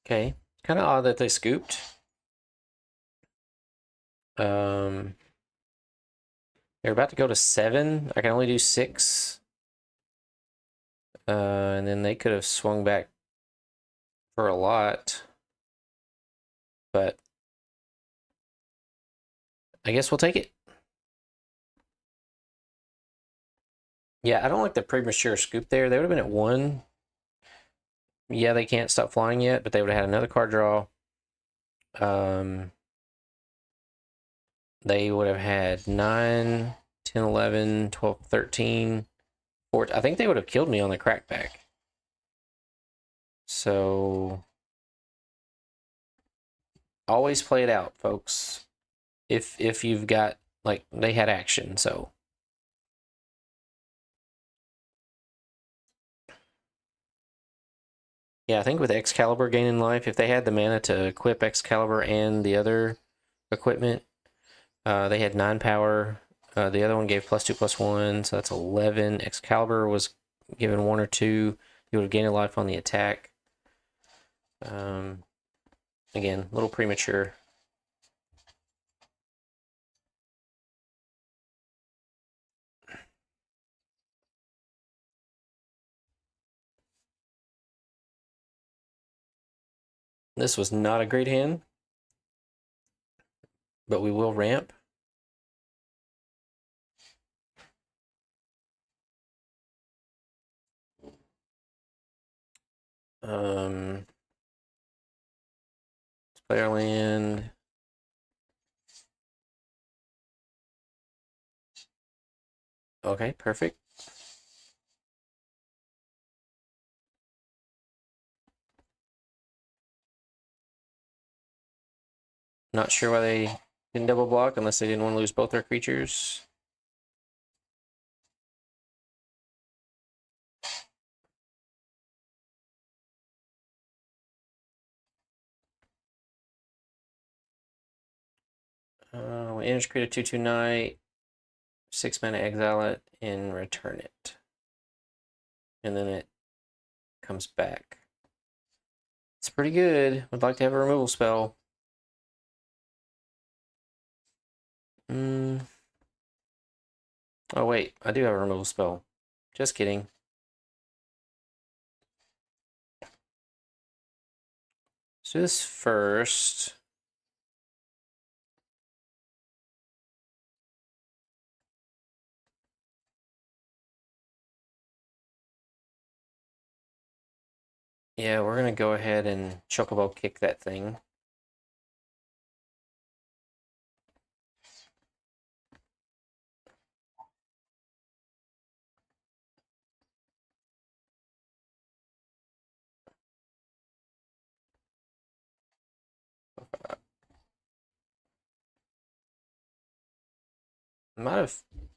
okay. Kind of odd that they scooped. They're about to go to 7. I can only do 6. And then they could have swung back for a lot. But I guess we'll take it. Yeah, I don't like the premature scoop there. They would have been at 1. Yeah, they can't stop flying yet, but they would have had another card draw. They would have had 9, 10, 11, 12, 13, 14. I think they would have killed me on the crackback. So always play it out, folks. If you've got, like, they had action, so. Yeah, I think with Excalibur gaining life, if they had the mana to equip Excalibur and the other equipment, they had 9 power. The other one gave +2/+1, so that's 11. Excalibur was given 1 or 2. You would have gained a life on the attack. Again, a little premature. This was not a great hand, but we will ramp. Let's play our land. Okay, perfect. Not sure why they didn't double block unless they didn't want to lose both their creatures. We energy create a 2/2 knight, 6 mana, exile it, and return it. And then it comes back. It's pretty good. Would like to have a removal spell. Oh wait, I do have a removal spell. Just kidding. Let's do this first. Yeah, we're gonna go ahead and Chocobo kick that thing.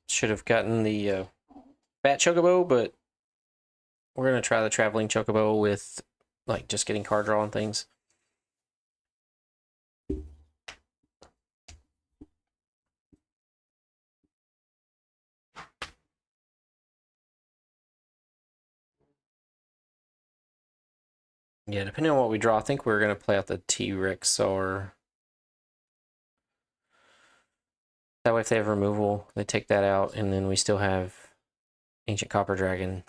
Should have gotten the Fat Chocobo, but we're gonna try the Traveling Chocobo with like just getting card draw and things. Yeah, depending on what we draw, I think we're gonna play out the T-Rex or that way if they have removal, they take that out, and then we still have Ancient Copper Dragon.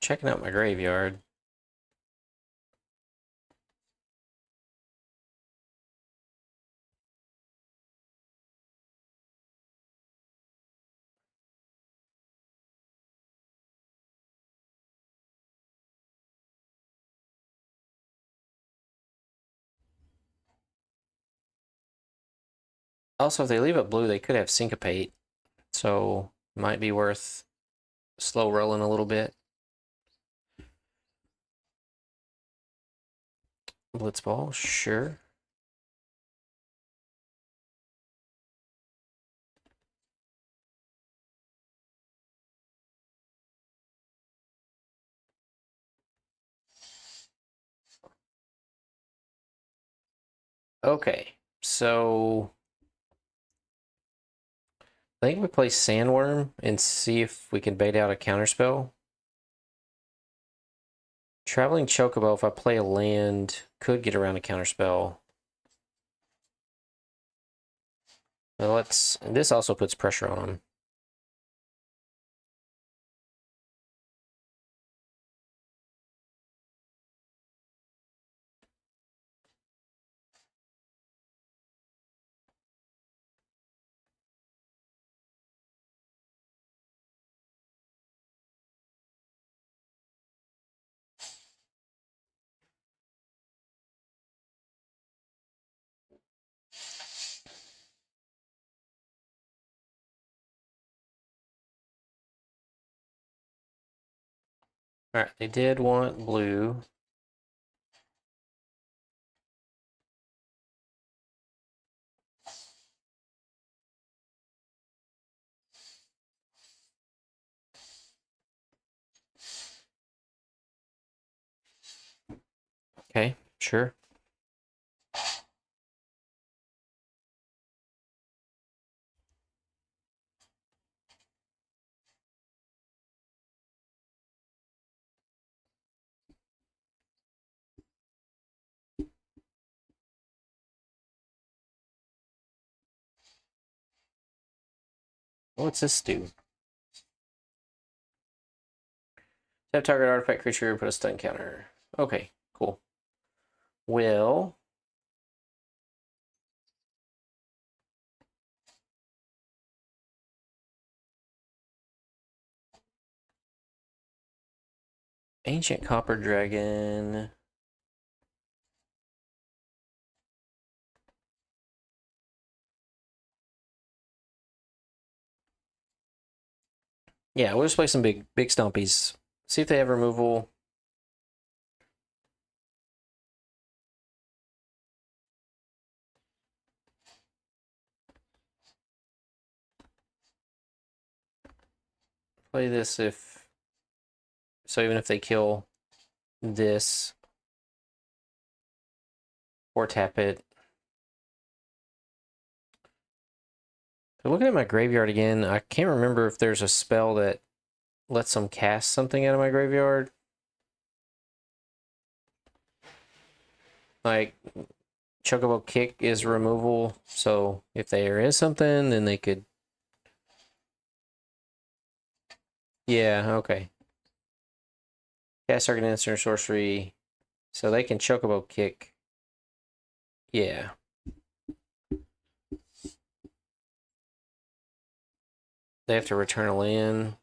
Checking out my graveyard. Also, if they leave it blue, they could have Syncopate, so might be worth slow rolling a little bit. Blitzball, sure. Okay, so I think we play Sandworm and see if we can bait out a counterspell. Traveling Chocobo, if I play a land, could get around a counterspell. But this also puts pressure on him. All right, they did want blue. Okay, sure. What's this do? Tap target artifact creature, put a stun counter. Okay, cool. Well, Ancient Copper Dragon. Yeah, we'll just play some big stompies. See if they have removal. Play this if so even if they kill this or tap it. So looking at my graveyard again, I can't remember if there's a spell that lets them cast something out of my graveyard. Like Chocobo Kick is removal, so if there is something, then they could. Yeah, okay. Cast target instant or sorcery, so they can Chocobo Kick. Yeah. They have to return a land.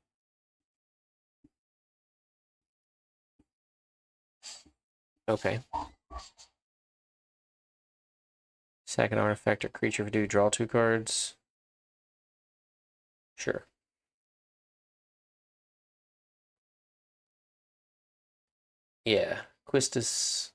Okay. Sack an artifact or creature if you do draw 2 cards. Sure. Yeah. Quistis.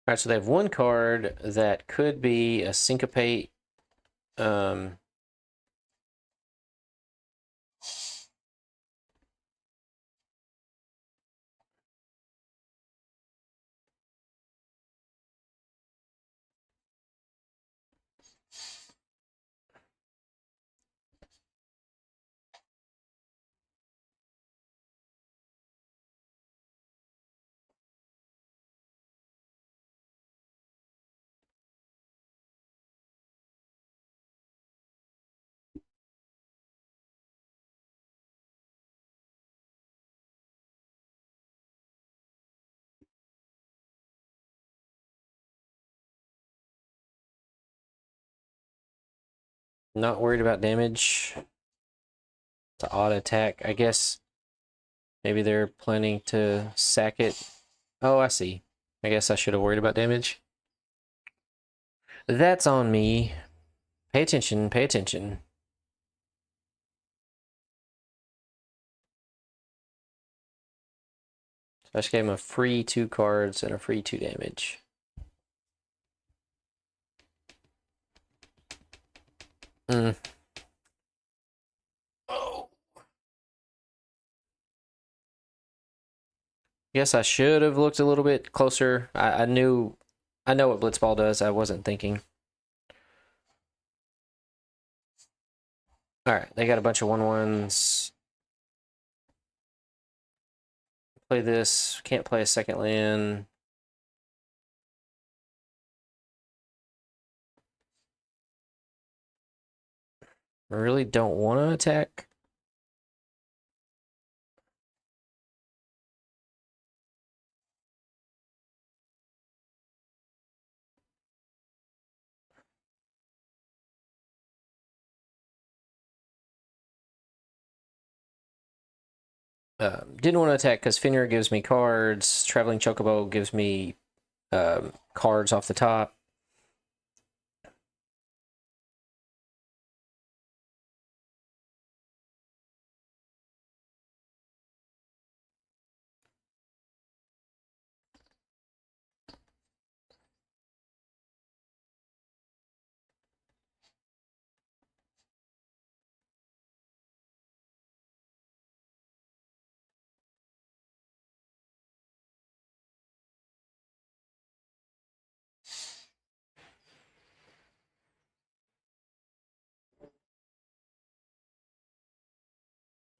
All right, so they have 1 card that could be a syncopate. Um, Not worried about damage. It's an odd attack. I guess maybe they're planning to sack it. Oh, I see. I guess I should have worried about damage. That's on me. Pay attention, pay attention. So I just gave him a free 2 cards and a free 2 damage. Oh. Guess I should have looked a little bit closer. I know what Blitzball does. I wasn't thinking. All right, they got a bunch of 1/1s. Play this. Can't play a second land. I really don't want to attack. Didn't want to attack because Fenrir gives me cards. Traveling Chocobo gives me cards off the top.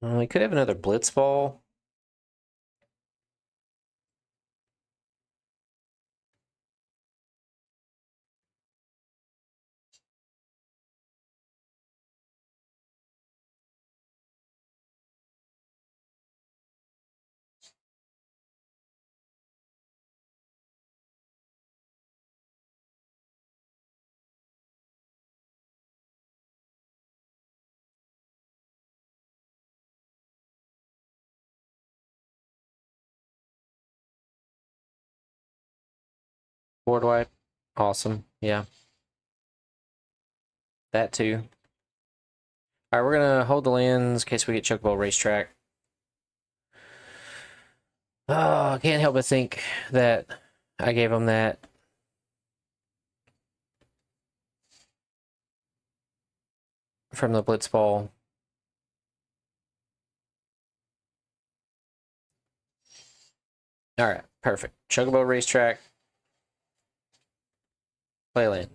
We could have another Blitzball. Board wipe. Awesome. Yeah. That too. All right, we're going to hold the lands in case we get Chocobo Racetrack. Oh, I can't help but think that I gave him that. From the Blitzball. All right, perfect. Chocobo Racetrack. Play land.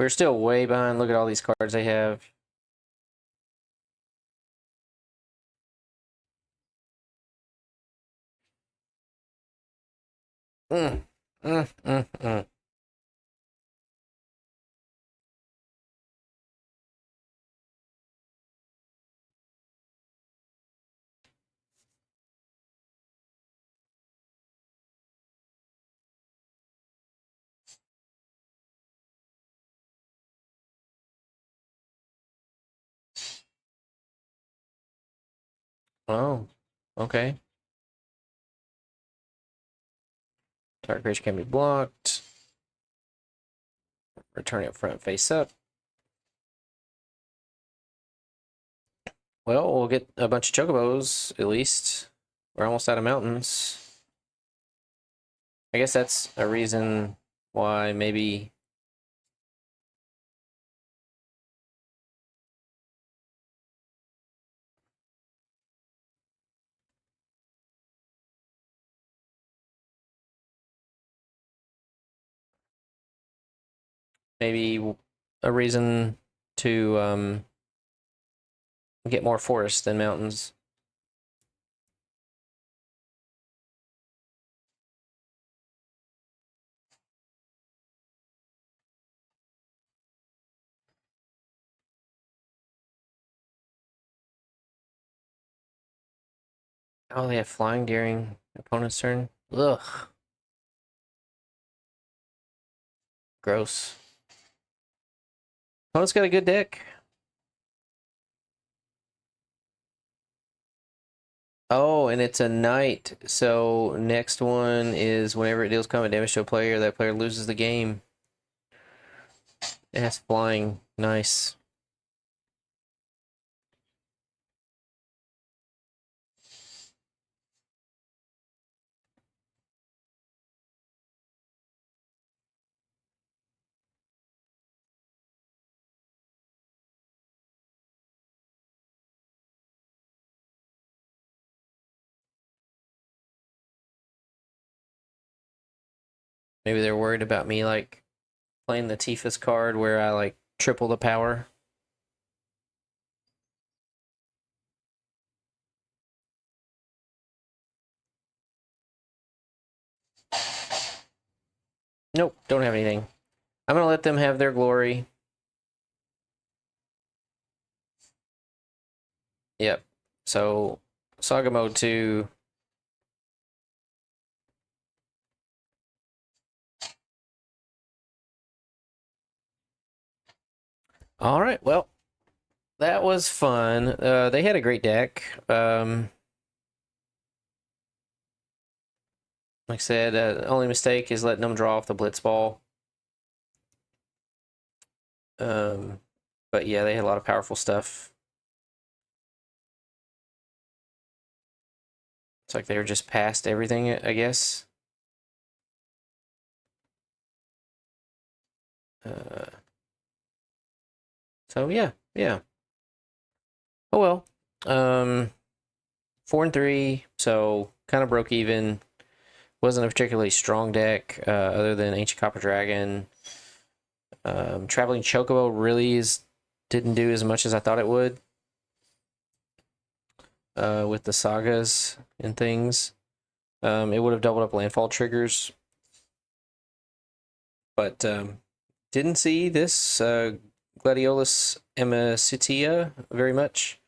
We're still way behind. Look at all these cards they have. Mm, mm, mm, mm. Oh, okay. Target creature can be blocked. Return it front face up. Well, we'll get a bunch of chocobos, at least. We're almost out of mountains. I guess that's a reason why maybe... Maybe a reason to get more forests than mountains. Oh, they have flying during opponent's turn? Ugh. Gross. Opponent's got a good deck. Oh, and it's a knight. So next one is whenever it deals combat damage to a player, that player loses the game. It has flying. Nice. Maybe they're worried about me like playing the Tifa's card where I like triple the power. Nope, don't have anything. I'm gonna let them have their glory. Yep. So Saga Mode 2. All right, well, that was fun. They had a great deck. Like I said, the only mistake is letting them draw off the Blitz Ball. But yeah, they had a lot of powerful stuff. It's like they were just past everything, I guess. So yeah, yeah. Oh well. 4-3, so kind of broke even. Wasn't a particularly strong deck, other than Ancient Copper Dragon. Traveling Chocobo really didn't do as much as I thought it would. With the sagas and things. It would have doubled up landfall triggers. But didn't see this Gladiolus Emicitia very much.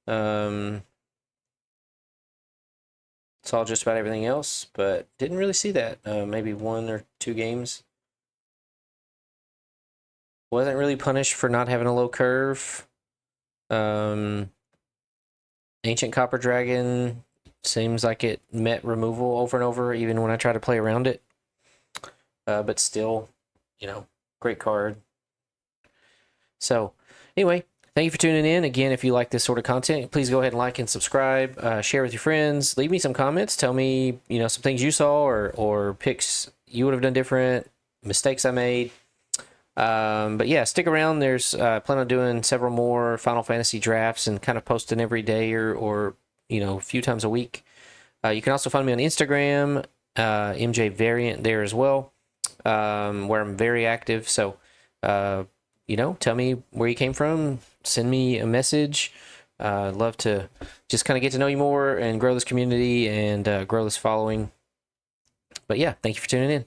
Saw just about everything else, but didn't really see that. Maybe 1 or 2 games. Wasn't really punished for not having a low curve. Ancient Copper Dragon seems like it met removal over and over, even when I try to play around it. But still, great card. So, anyway, thank you for tuning in. Again, if you like this sort of content, please go ahead and like and subscribe. Share with your friends. Leave me some comments. Tell me, some things you saw or picks you would have done different, mistakes I made. But yeah, stick around. There's plan on doing several more Final Fantasy drafts and kind of posting every day or a few times a week. You can also find me on Instagram, MJ Variant there as well, where I'm very active. So you know, tell me where you came from, send me a message. I'd love to just kind of get to know you more and grow this community and grow this following. But yeah, thank you for tuning in.